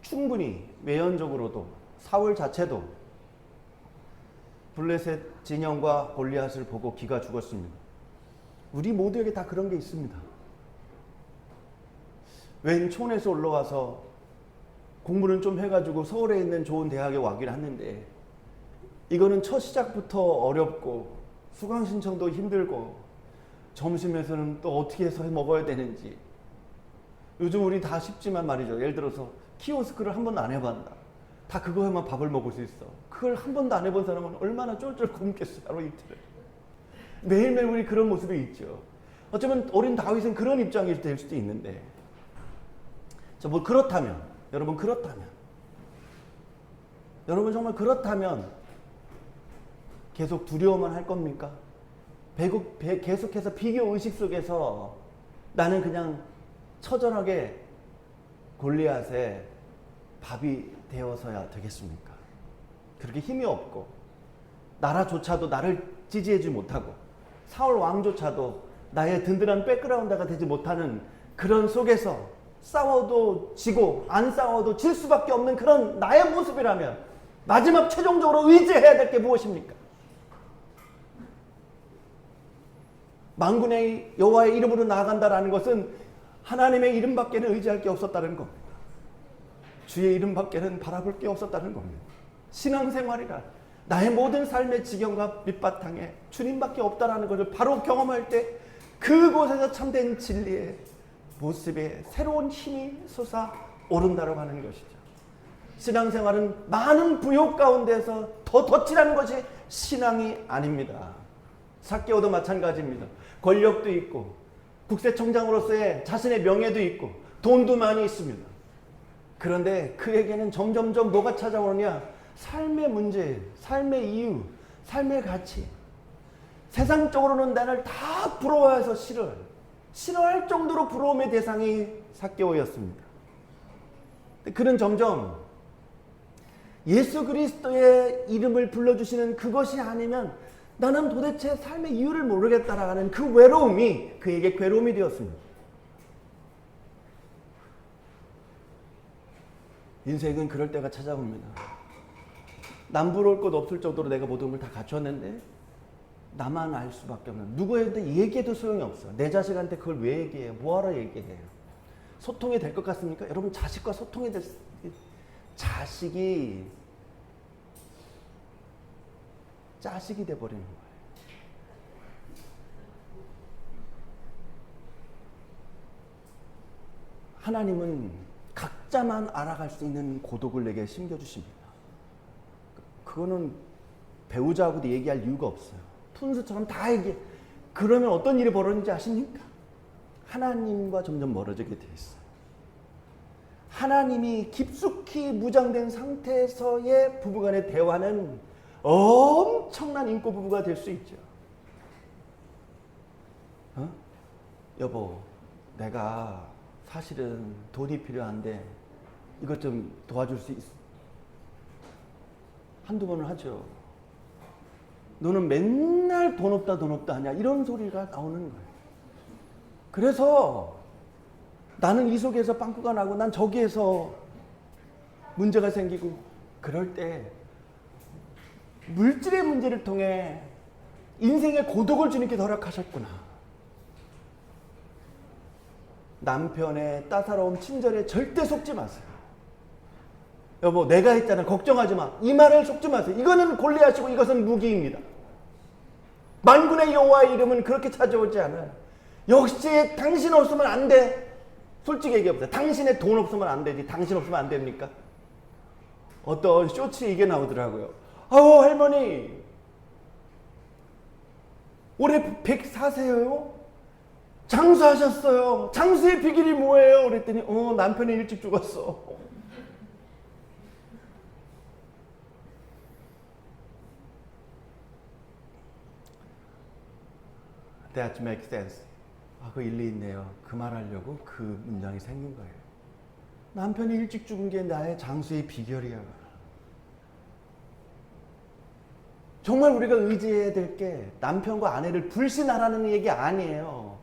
Speaker 4: 충분히 외연적으로도 사울 자체도 블레셋 진영과 골리앗을 보고 기가 죽었습니다. 우리 모두에게 다 그런 게 있습니다. 웬 촌에서 올라와서 공부는 좀 해가지고 서울에 있는 좋은 대학에 와긴 하는데, 이거는 첫 시작부터 어렵고 수강 신청도 힘들고 점심에서는 또 어떻게 해서 먹어야 되는지. 요즘 우리 다 쉽지만 말이죠. 예를 들어서 키오스크를 한 번도 안 해봤다. 다 그거 하면 밥을 먹을 수 있어. 그걸 한 번도 안 해본 사람은 얼마나 쫄쫄 굶겠어요, 하루 이틀을. 매일매일 우리 그런 모습이 있죠. 어쩌면 어린 다윗은 그런 입장이 될 수도 있는데, 자, 뭐 그렇다면, 여러분 정말 그렇다면 계속 두려워만 할 겁니까? 계속해서 비교 의식 속에서 나는 그냥 처절하게 골리앗의 밥이 되어서야 되겠습니까? 그렇게 힘이 없고 나라조차도 나를 지지해주지 못하고 사울 왕조차도 나의 든든한 백그라운드가 되지 못하는 그런 속에서 싸워도 지고 안 싸워도 질 수밖에 없는 그런 나의 모습이라면 마지막 최종적으로 의지해야 될 게 무엇입니까? 만군의 여호와의 이름으로 나아간다라는 것은 하나님의 이름밖에는 의지할 게 없었다는 겁니다. 주의 이름밖에는 바라볼 게 없었다는 겁니다. 신앙생활이라 나의 모든 삶의 지경과 밑바탕에 주님밖에 없다라는 것을 바로 경험할 때 그곳에서 참된 진리의 모습에 새로운 힘이 솟아오른다고 하는 것이죠. 신앙생활은 많은 부욕 가운데서 더 덧칠하는 것이 신앙이 아닙니다. 삭개오도 마찬가지입니다. 권력도 있고 국세청장으로서의 자신의 명예도 있고 돈도 많이 있습니다. 그런데 그에게는 점점점 뭐가 찾아오느냐? 삶의 문제, 삶의 이유, 삶의 가치. 세상적으로는 나를 다 부러워해서 싫어할 정도로 부러움의 대상이 삭개오였습니다. 그는 점점 예수 그리스도의 이름을 불러주시는 그것이 아니면 나는 도대체 삶의 이유를 모르겠다라는 그 외로움이 그에게 괴로움이 되었습니다. 인생은 그럴 때가 찾아옵니다. 남부러울 것 없을 정도로 내가 모든 걸 다 갖췄는데 나만 알 수밖에 없는, 누구한테 얘기해도 소용이 없어. 내 자식한테 그걸 왜 얘기해요? 뭐하러 얘기해요? 소통이 될 것 같습니까? 여러분, 자식과 소통이 될 자식이 짜식이 돼버리는 거예요. 하나님은 각자만 알아갈 수 있는 고독을 내게 심겨주십니다. 그거는 배우자하고도 얘기할 이유가 없어요. 푼수처럼 다 얘기해. 그러면 어떤 일이 벌어지는지 아십니까? 하나님과 점점 멀어지게 돼 있어요. 하나님이 깊숙이 무장된 상태에서의 부부간의 대화는 엄청난 인고 부부가 될 수 있죠. 여보, 내가 사실은 돈이 필요한데 이것 좀 도와줄 수 있어? 한두 번은 하죠. 너는 맨날 돈 없다 하냐, 이런 소리가 나오는 거예요. 그래서 나는 이 속에서 빵꾸가 나고 난 저기에서 문제가 생기고, 그럴 때 물질의 문제를 통해 인생의 고독을 주님께 허락하셨구나. 남편의 따사로운 친절에 절대 속지 마세요. 여보, 내가 했잖아, 걱정하지 마. 이 말을 속지 마세요. 이거는 골리앗이고 이것은 무기입니다. 만군의 여호와의 이름은 그렇게 찾아오지 않아요. 역시 당신 없으면 안 돼. 솔직히 얘기해보세요. 당신의 돈 없으면 안 되지. 당신 없으면 안 됩니까? 어떤 쇼츠에 이게 나오더라고요. 아우, 할머니 올해 104세요? 장수하셨어요. 장수의 비결이 뭐예요? 그랬더니 남편이 일찍 죽었어. That makes sense. 그 일리 있네요. 그 말하려고 그 문장이 생긴 거예요. 남편이 일찍 죽은 게 나의 장수의 비결이야. 정말 우리가 의지해야 될 게 남편과 아내를 불신하라는 얘기 아니에요.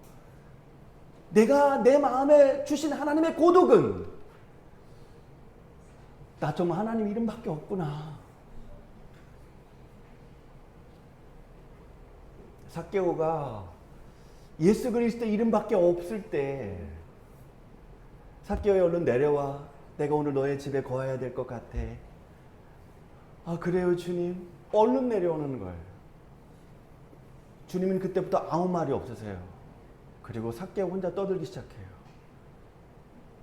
Speaker 4: 내가 내 마음에 주신 하나님의 고독은 나 정말 하나님 이름밖에 없구나. 삭개오가 예수 그리스도 이름밖에 없을 때, 삭개오야 얼른 내려와. 내가 오늘 너의 집에 거해야 될 것 같아. 아, 그래요 주님? 얼른 내려오는 거예요. 주님은 그때부터 아무 말이 없으세요. 그리고 삭개오 혼자 떠들기 시작해요.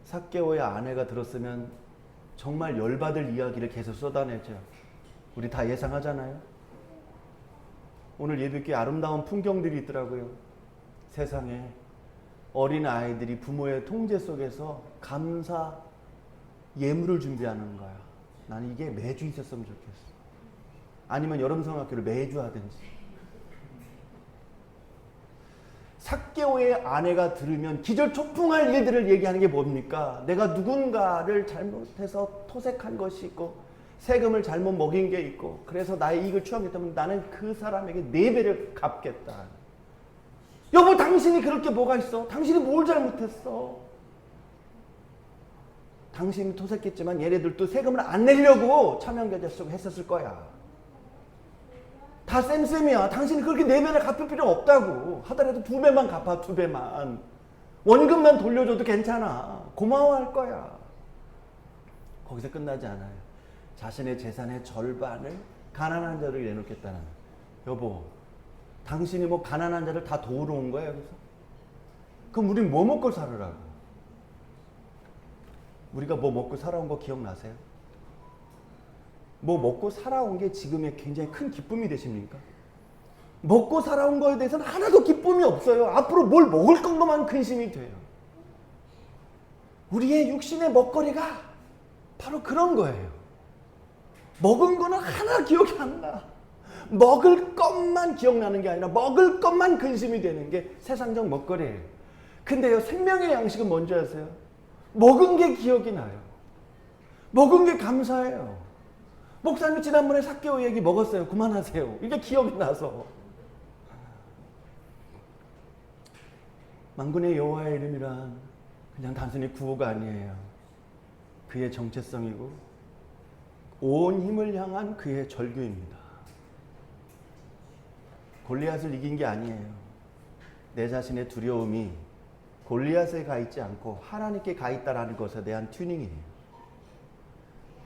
Speaker 4: 삭개오의 아내가 들었으면 정말 열받을 이야기를 계속 쏟아내죠. 우리 다 예상하잖아요. 오늘 예배교회 아름다운 풍경들이 있더라고요. 세상에 어린 아이들이 부모의 통제 속에서 감사 예물을 준비하는 거야. 나는 이게 매주 있었으면 좋겠어. 아니면 여름성학교를 매주 하든지. 삭개오의 아내가 들으면 기절초풍할 일들을 얘기하는 게 뭡니까? 내가 누군가를 잘못해서 토색한 것이 있고 세금을 잘못 먹인 게 있고 그래서 나의 이익을 추구하기 때문에 나는 그 사람에게 4배를 갚겠다. 여보, 당신이 그럴 게 뭐가 있어? 당신이 뭘 잘못했어? 당신이 토색했지만 얘네들도 세금을 안 내려고 차명계좌 쓰고 했었을 거야. 다 쌤쌤이야. 당신이 그렇게 4배를 갚을 필요 없다고. 하더라도 2배만 갚아, 2배만. 원금만 돌려줘도 괜찮아. 고마워할 거야. 거기서 끝나지 않아요. 자신의 재산의 절반을 가난한 자를 내놓겠다는. 여보, 당신이 뭐 가난한 자를 다 도우러 온 거야 여기서? 그럼 우린 뭐 먹고 살으라고? 우리가 뭐 먹고 살아온 거 기억나세요? 뭐 먹고 살아온 게 지금의 굉장히 큰 기쁨이 되십니까? 먹고 살아온 거에 대해서는 하나도 기쁨이 없어요. 앞으로 뭘 먹을 것만 근심이 돼요. 우리의 육신의 먹거리가 바로 그런 거예요. 먹은 거는 하나 기억이 안 나. 먹을 것만 기억나는 게 아니라 먹을 것만 근심이 되는 게 세상적 먹거리예요. 근데요, 생명의 양식은 뭔지 아세요? 먹은 게 기억이 나요. 먹은 게 감사해요. 목사님이 지난번에 삭개오 얘기 먹었어요. 그만하세요. 이게 기억이 나서. 만군의 여호와의 이름이란 그냥 단순히 구호가 아니에요. 그의 정체성이고 온 힘을 향한 그의 절규입니다. 골리앗을 이긴 게 아니에요. 내 자신의 두려움이 골리앗에 가 있지 않고 하나님께 가 있다라는 것에 대한 튜닝이에요.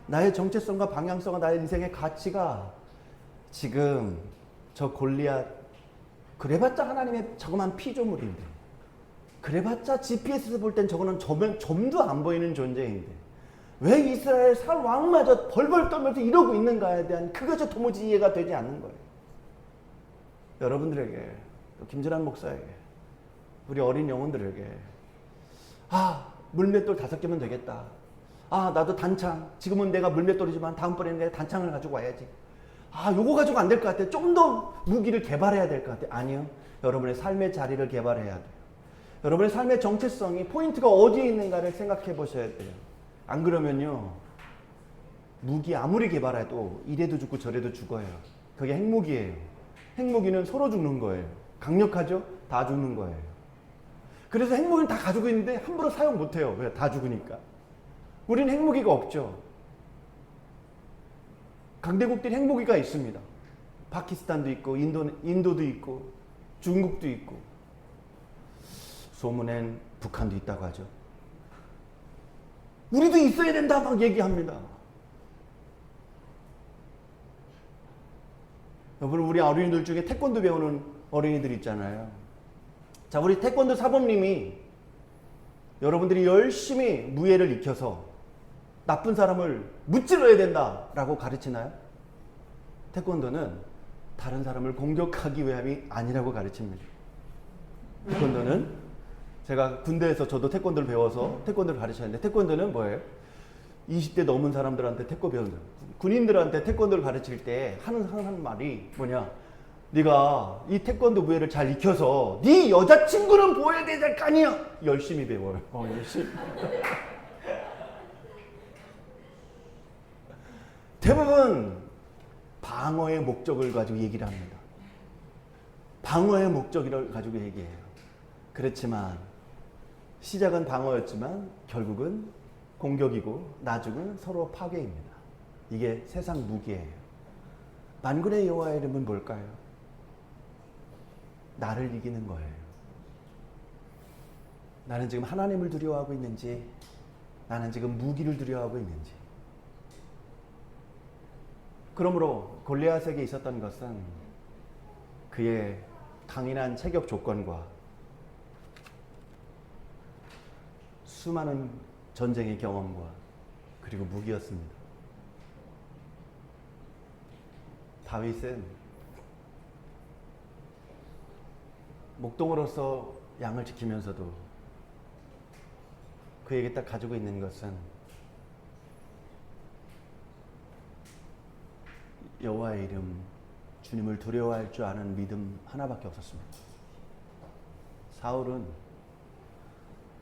Speaker 4: 나의 정체성과 방향성과 나의 인생의 가치가 지금 저 골리앗, 그래봤자 하나님의 저거만 피조물인데, 그래봤자 GPS에서 볼 땐 저거는 점도 안 보이는 존재인데 왜 이스라엘 살 왕마저 벌벌 떨면서 이러고 있는가에 대한 그것이 도무지 이해가 되지 않는 거예요. 여러분들에게, 또 김진환 목사에게, 우리 어린 영혼들에게, 물맷돌 5개면 되겠다. 나도 단창, 지금은 내가 물맷돌이지만 다음번에는 내가 단창을 가지고 와야지. 요거 가지고 안 될 것 같아. 좀 더 무기를 개발해야 될 것 같아. 아니요. 여러분의 삶의 자리를 개발해야 돼요. 여러분의 삶의 정체성이, 포인트가 어디에 있는가를 생각해 보셔야 돼요. 안 그러면요, 무기 아무리 개발해도 이래도 죽고 저래도 죽어요. 그게 핵무기예요. 핵무기는 서로 죽는 거예요. 강력하죠? 다 죽는 거예요. 그래서 핵무기는 다 가지고 있는데 함부로 사용 못해요. 왜? 다 죽으니까. 우리는 핵무기가 없죠. 강대국들이 핵무기가 있습니다. 파키스탄도 있고 인도도 있고 중국도 있고, 소문엔 북한도 있다고 하죠. 우리도 있어야 된다 막 얘기합니다. 여러분, 우리 어린이들 중에 태권도 배우는 어린이들 있잖아요. 자, 우리 태권도 사범님이 여러분들이 열심히 무예를 익혀서 나쁜 사람을 무찔러야 된다라고 가르치나요? 태권도는 다른 사람을 공격하기 위함이 아니라고 가르칩니다. 태권도는, 제가 군대에서 저도 태권도를 배워서 태권도를 가르쳤는데, 태권도는 뭐예요? 20대 넘은 사람들한테 태권도 배운다. 군인들한테 태권도를 가르칠 때 하는 말이 뭐냐? 네가 이 태권도 무예를 잘 익혀서 네 여자친구는 보여야 될 거 아니야. 열심히 배워요. 열심히. 대부분 방어의 목적을 가지고 얘기를 합니다. 방어의 목적을 가지고 얘기해요. 그렇지만 시작은 방어였지만 결국은 공격이고 나중은 서로 파괴입니다. 이게 세상 무기예요. 만군의 여호와의 이름은 뭘까요? 나를 이기는 거예요. 나는 지금 하나님을 두려워하고 있는지, 나는 지금 무기를 두려워하고 있는지. 그러므로 골리앗에게 있었던 것은 그의 강인한 체격 조건과 수많은 전쟁의 경험과 그리고 무기였습니다. 다윗은 목동으로서 양을 지키면서도 그에게 딱 가지고 있는 것은 여호와의 이름, 주님을 두려워할 줄 아는 믿음 하나밖에 없었습니다. 사울은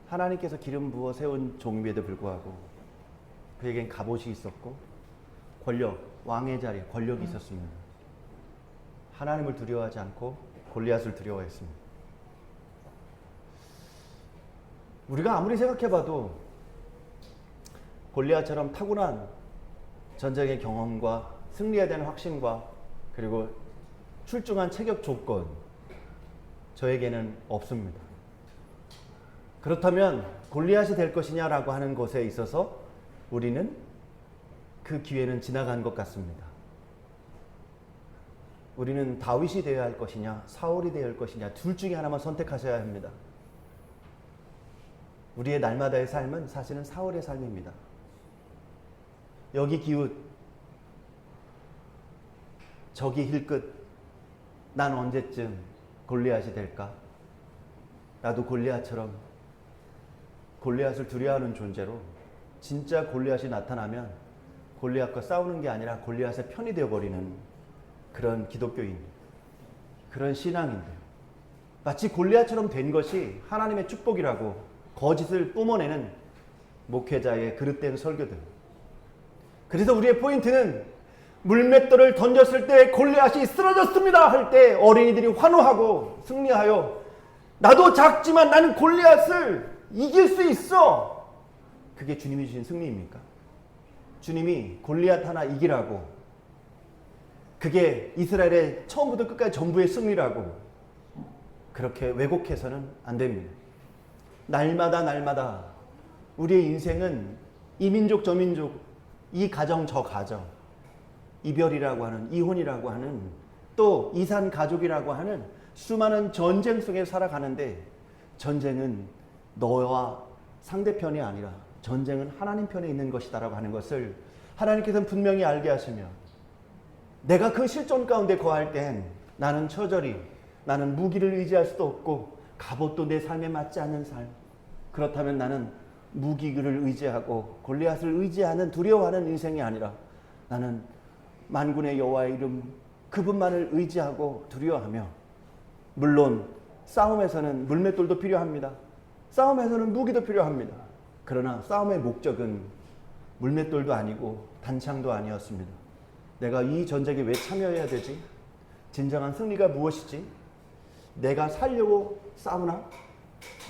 Speaker 4: 하나님께서 기름 부어 세운 종임에도 불구하고 그에겐 갑옷이 있었고 권력, 왕의 자리에 권력이 있었습니다. 하나님을 두려워하지 않고 골리앗을 두려워했습니다. 우리가 아무리 생각해봐도 골리앗처럼 타고난 전쟁의 경험과 승리해야 되는 확신과 그리고 출중한 체격 조건, 저에게는 없습니다. 그렇다면 골리앗이 될 것이냐라고 하는 것에 있어서 우리는 그 기회는 지나간 것 같습니다. 우리는 다윗이 되어야 할 것이냐, 사울이 되어야 할 것이냐, 둘 중에 하나만 선택하셔야 합니다. 우리의 날마다의 삶은 사실은 사울의 삶입니다. 여기 기웃, 저기 힐끗, 난 언제쯤 골리앗이 될까? 나도 골리앗처럼 골리앗을 두려워하는 존재로 진짜 골리앗이 나타나면 골리앗과 싸우는 게 아니라 골리앗의 편이 되어버리는 그런 기독교인, 그런 신앙인들. 마치 골리앗처럼 된 것이 하나님의 축복이라고 거짓을 뿜어내는 목회자의 그릇된 설교들. 그래서 우리의 포인트는 물맷돌을 던졌을 때 골리앗이 쓰러졌습니다 할 때 어린이들이 환호하고 승리하여 나도 작지만 나는 골리앗을 이길 수 있어. 그게 주님이 주신 승리입니까? 주님이 골리앗 하나 이기라고, 그게 이스라엘의 처음부터 끝까지 전부의 승리라고 그렇게 왜곡해서는 안 됩니다. 날마다 우리의 인생은 이 민족 저 민족, 이 가정 저 가정, 이별이라고 하는, 이혼이라고 하는, 또 이산 가족이라고 하는 수많은 전쟁 속에 살아가는데, 전쟁은 너와 상대편이 아니라 전쟁은 하나님 편에 있는 것이다라고 하는 것을 하나님께서는 분명히 알게 하시며, 내가 그 실존 가운데 거할 땐 나는 처절히, 나는 무기를 의지할 수도 없고 갑옷도 내 삶에 맞지 않는 삶, 그렇다면 나는 무기를 의지하고 골리앗을 의지하는, 두려워하는 인생이 아니라 나는 만군의 여호와의 이름 그분만을 의지하고 두려워하며, 물론 싸움에서는 물맷돌도 필요합니다. 싸움에서는 무기도 필요합니다. 그러나 싸움의 목적은 물맷돌도 아니고 단창도 아니었습니다. 내가 이 전쟁에 왜 참여해야 되지? 진정한 승리가 무엇이지? 내가 살려고 싸우나?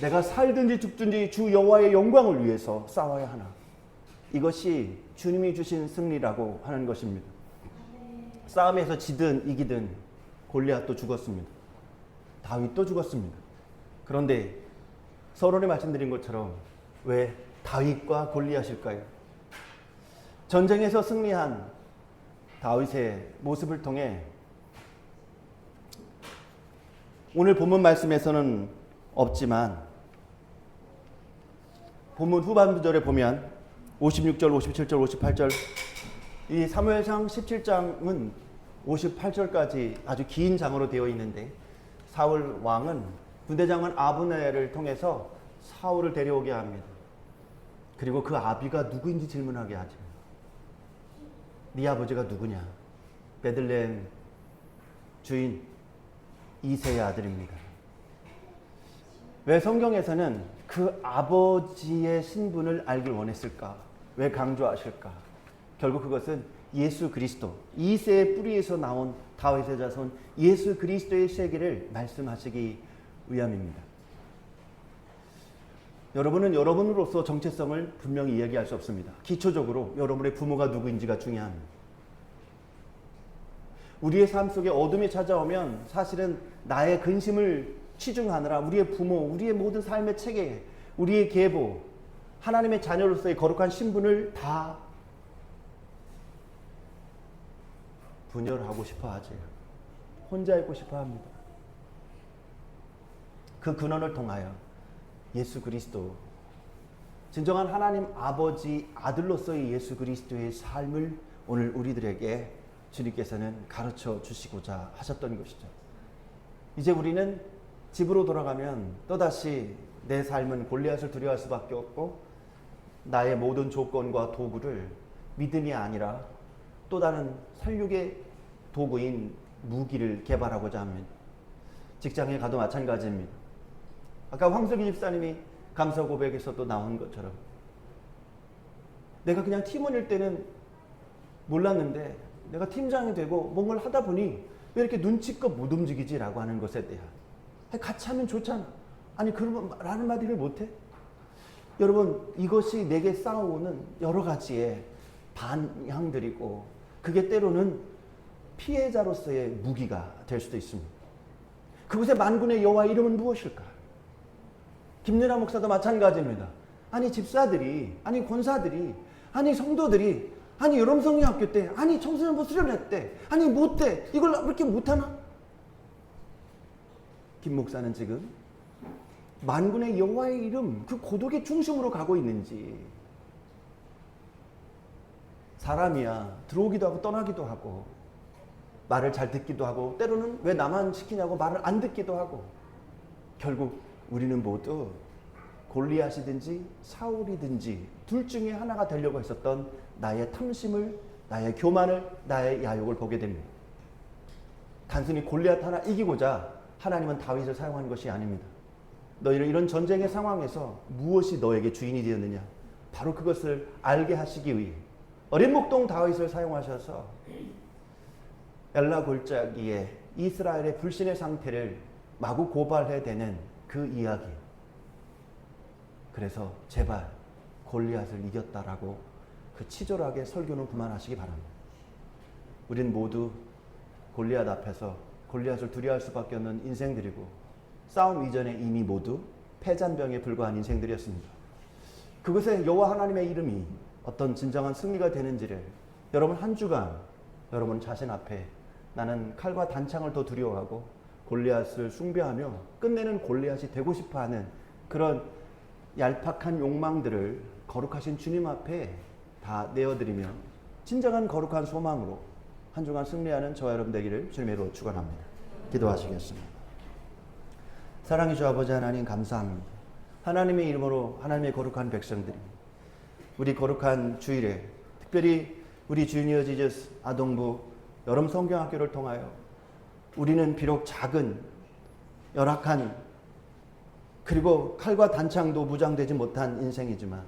Speaker 4: 내가 살든지 죽든지 주 여호와의 영광을 위해서 싸워야 하나? 이것이 주님이 주신 승리라고 하는 것입니다. 싸움에서 지든 이기든 골리앗도 죽었습니다. 다윗도 죽었습니다. 그런데 서론에 말씀드린 것처럼 왜 다윗과 골리앗일까요? 전쟁에서 승리한 다윗의 모습을 통해 오늘 본문 말씀에서는 없지만 본문 후반부절에 보면 56절, 57절, 58절, 이 사무엘상 17장은 58절까지 아주 긴 장으로 되어 있는데, 사울 왕은 군대장관 아브넬을 통해서 사울을 데려오게 합니다. 그리고 그 아비가 누구인지 질문하게 하죠. 네 아버지가 누구냐? 베들레헴 주인 이새의 아들입니다. 왜 성경에서는 그 아버지의 신분을 알길 원했을까? 왜 강조하실까? 결국 그것은 예수 그리스도, 이새의 뿌리에서 나온 다윗의 자손 예수 그리스도의 세계를 말씀하시기 위함입니다. 여러분은 여러분으로서 정체성을 분명히 이야기할 수 없습니다. 기초적으로 여러분의 부모가 누구인지가 중요합니다. 우리의 삶 속에 어둠이 찾아오면 사실은 나의 근심을 치중하느라 우리의 부모, 우리의 모든 삶의 체계, 우리의 계보, 하나님의 자녀로서의 거룩한 신분을 다 분열하고 싶어 하지. 혼자 있고 싶어 합니다. 그 근원을 통하여 예수 그리스도, 진정한 하나님 아버지 아들로서의 예수 그리스도의 삶을 오늘 우리들에게 주님께서는 가르쳐 주시고자 하셨던 것이죠. 이제 우리는 집으로 돌아가면 또다시 내 삶은 골리앗을 두려워할 수밖에 없고, 나의 모든 조건과 도구를 믿음이 아니라 또 다른 살육의 도구인 무기를 개발하고자 합니다. 직장에 가도 마찬가지입니다. 아까 황석희 집사님이 감사 고백에서도 나온 것처럼, 내가 그냥 팀원일 때는 몰랐는데 내가 팀장이 되고 뭔가를 하다 보니 왜 이렇게 눈치껏 못 움직이지? 라고 하는 것에 대한, 같이 하면 좋잖아. 아니 그러면 라는 마디를 못해? 여러분, 이것이 내게 쌓아오는 여러 가지의 반향들이고, 그게 때로는 피해자로서의 무기가 될 수도 있습니다. 그곳에 만군의 여호와 이름은 무엇일까? 김연아 목사도 마찬가지입니다. 아니 집사들이, 아니 권사들이, 아니 성도들이, 아니 여름성리학교 때, 아니 청소년부 수련회 때, 아니 못돼, 이걸 왜 이렇게 못하나? 김 목사는 지금 만군의 여호와의 이름, 그 고독의 중심으로 가고 있는지, 사람이야 들어오기도 하고 떠나기도 하고 말을 잘 듣기도 하고 때로는 왜 나만 시키냐고 말을 안 듣기도 하고 결국 우리는 모두 골리앗이든지 사울이든지 둘 중에 하나가 되려고 했었던 나의 탐심을, 나의 교만을, 나의 야욕을 보게 됩니다. 단순히 골리앗 하나 이기고자 하나님은 다윗을 사용한 것이 아닙니다. 너희는 이런 전쟁의 상황에서 무엇이 너에게 주인이 되었느냐? 바로 그것을 알게 하시기 위해 어린 목동 다윗을 사용하셔서 엘라 골짜기에 이스라엘의 불신의 상태를 마구 고발해대는 그 이야기. 그래서 제발 골리앗을 이겼다라고 그 치졸하게 설교는 그만하시기 바랍니다. 우린 모두 골리앗 앞에서 골리앗을 두려워할 수밖에 없는 인생들이고 싸움 이전에 이미 모두 패잔병에 불과한 인생들이었습니다. 그것에 여호와 하나님의 이름이 어떤 진정한 승리가 되는지를 여러분 한 주간 여러분 자신 앞에 나는 칼과 단창을 더 두려워하고 골리앗을 숭배하며 끝내는 골리앗이 되고 싶어하는 그런 얄팍한 욕망들을 거룩하신 주님 앞에 다 내어드리며 진정한 거룩한 소망으로 한 주간 승리하는 저와 여러분 되기를 주님의 이름으로 축원합니다. 기도하시겠습니다. 사랑의 주 아버지 하나님 감사합니다. 하나님의 이름으로 하나님의 거룩한 백성들이 우리 거룩한 주일에 특별히 우리 주니어 지저스 아동부 여름 성경학교를 통하여 우리는 비록 작은 열악한 그리고 칼과 단창도 무장되지 못한 인생이지만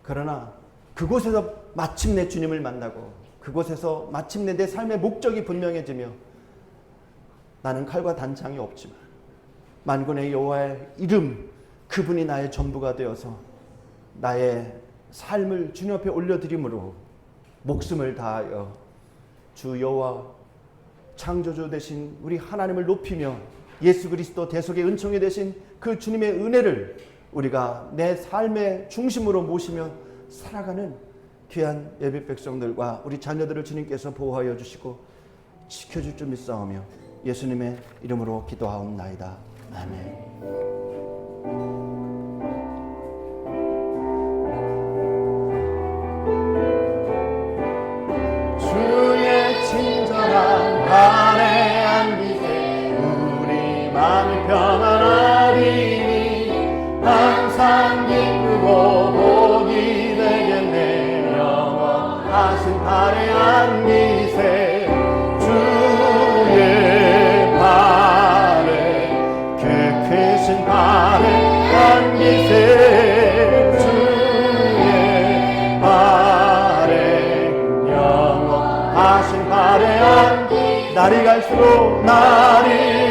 Speaker 4: 그러나 그곳에서 마침내 주님을 만나고 그곳에서 마침내 내 삶의 목적이 분명해지며 나는 칼과 단창이 없지만 만군의 여호와의 이름 그분이 나의 전부가 되어서 나의 삶을 주님 앞에 올려드림으로 목숨을 다하여 주 여호와 창조주 되신 우리 하나님을 높이며 예수 그리스도 대속의 은총이 되신 그 주님의 은혜를 우리가 내 삶의 중심으로 모시며 살아가는 귀한 예배 백성들과 우리 자녀들을 주님께서 보호하여 주시고 지켜줄 줄 믿사오며 예수님의 이름으로 기도하옵나이다. 아멘. 주의 친절한 발에 안기세 우리 마음이 평안하리니 항상 기쁘고 복이 되겠네 영원하신 발에 안기세 주의 발에 그 크신 발에 안기세 주의 발에 영원하신 발에 안기 날이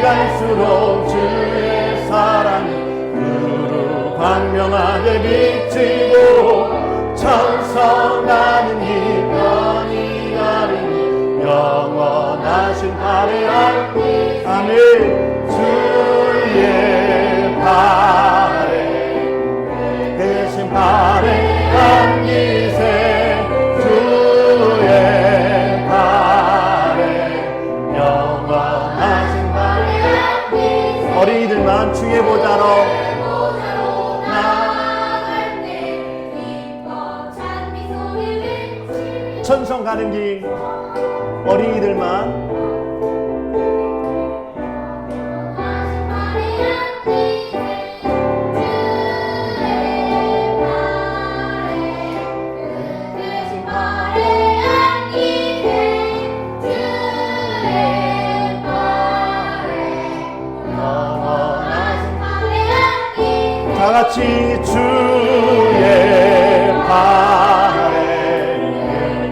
Speaker 4: 갈수록 주의 사랑이 두루 광명하게 비치고 천성나는 이 편이 가리니 영원하신 발에 안기 아멘 주의 발에 크신 발에 안기세 주의 발에 영원하신 발에 안기세 어린이들만 주의 보자로 나갈 때 기뻐 찬미 소리 외치 천성 가는 길 어린이들만 다같이 주의 발에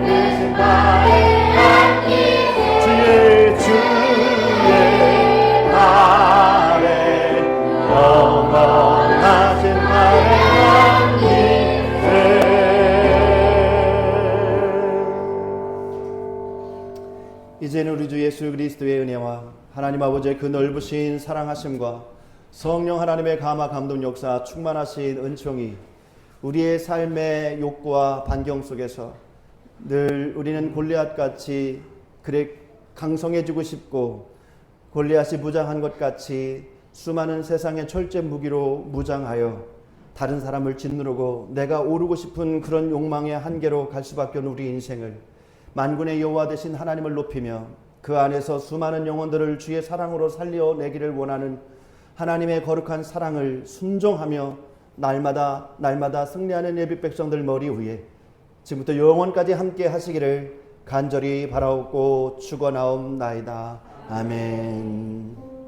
Speaker 4: 크신 발에 안기세 주의 발에 영원하신 발에 안기세 이제는 우리 주 예수 그리스도의 은혜와 하나님 아버지의 그 넓으신 사랑하심과 성령 하나님의 감화 감동 역사 충만하신 은총이 우리의 삶의 욕구와 반경 속에서 늘 우리는 골리앗같이 그래 강성해지고 싶고 골리앗이 무장한 것 같이 수많은 세상의 철제 무기로 무장하여 다른 사람을 짓누르고 내가 오르고 싶은 그런 욕망의 한계로 갈 수밖에 없는 우리 인생을 만군의 여호와 되신 하나님을 높이며 그 안에서 수많은 영혼들을 주의 사랑으로 살려내기를 원하는 하나님의 거룩한 사랑을 순종하며 날마다 승리하는 예비 백성들 머리 위에 지금부터 영원까지 함께 하시기를 간절히 바라옵고 축원하옵나이다. 아멘.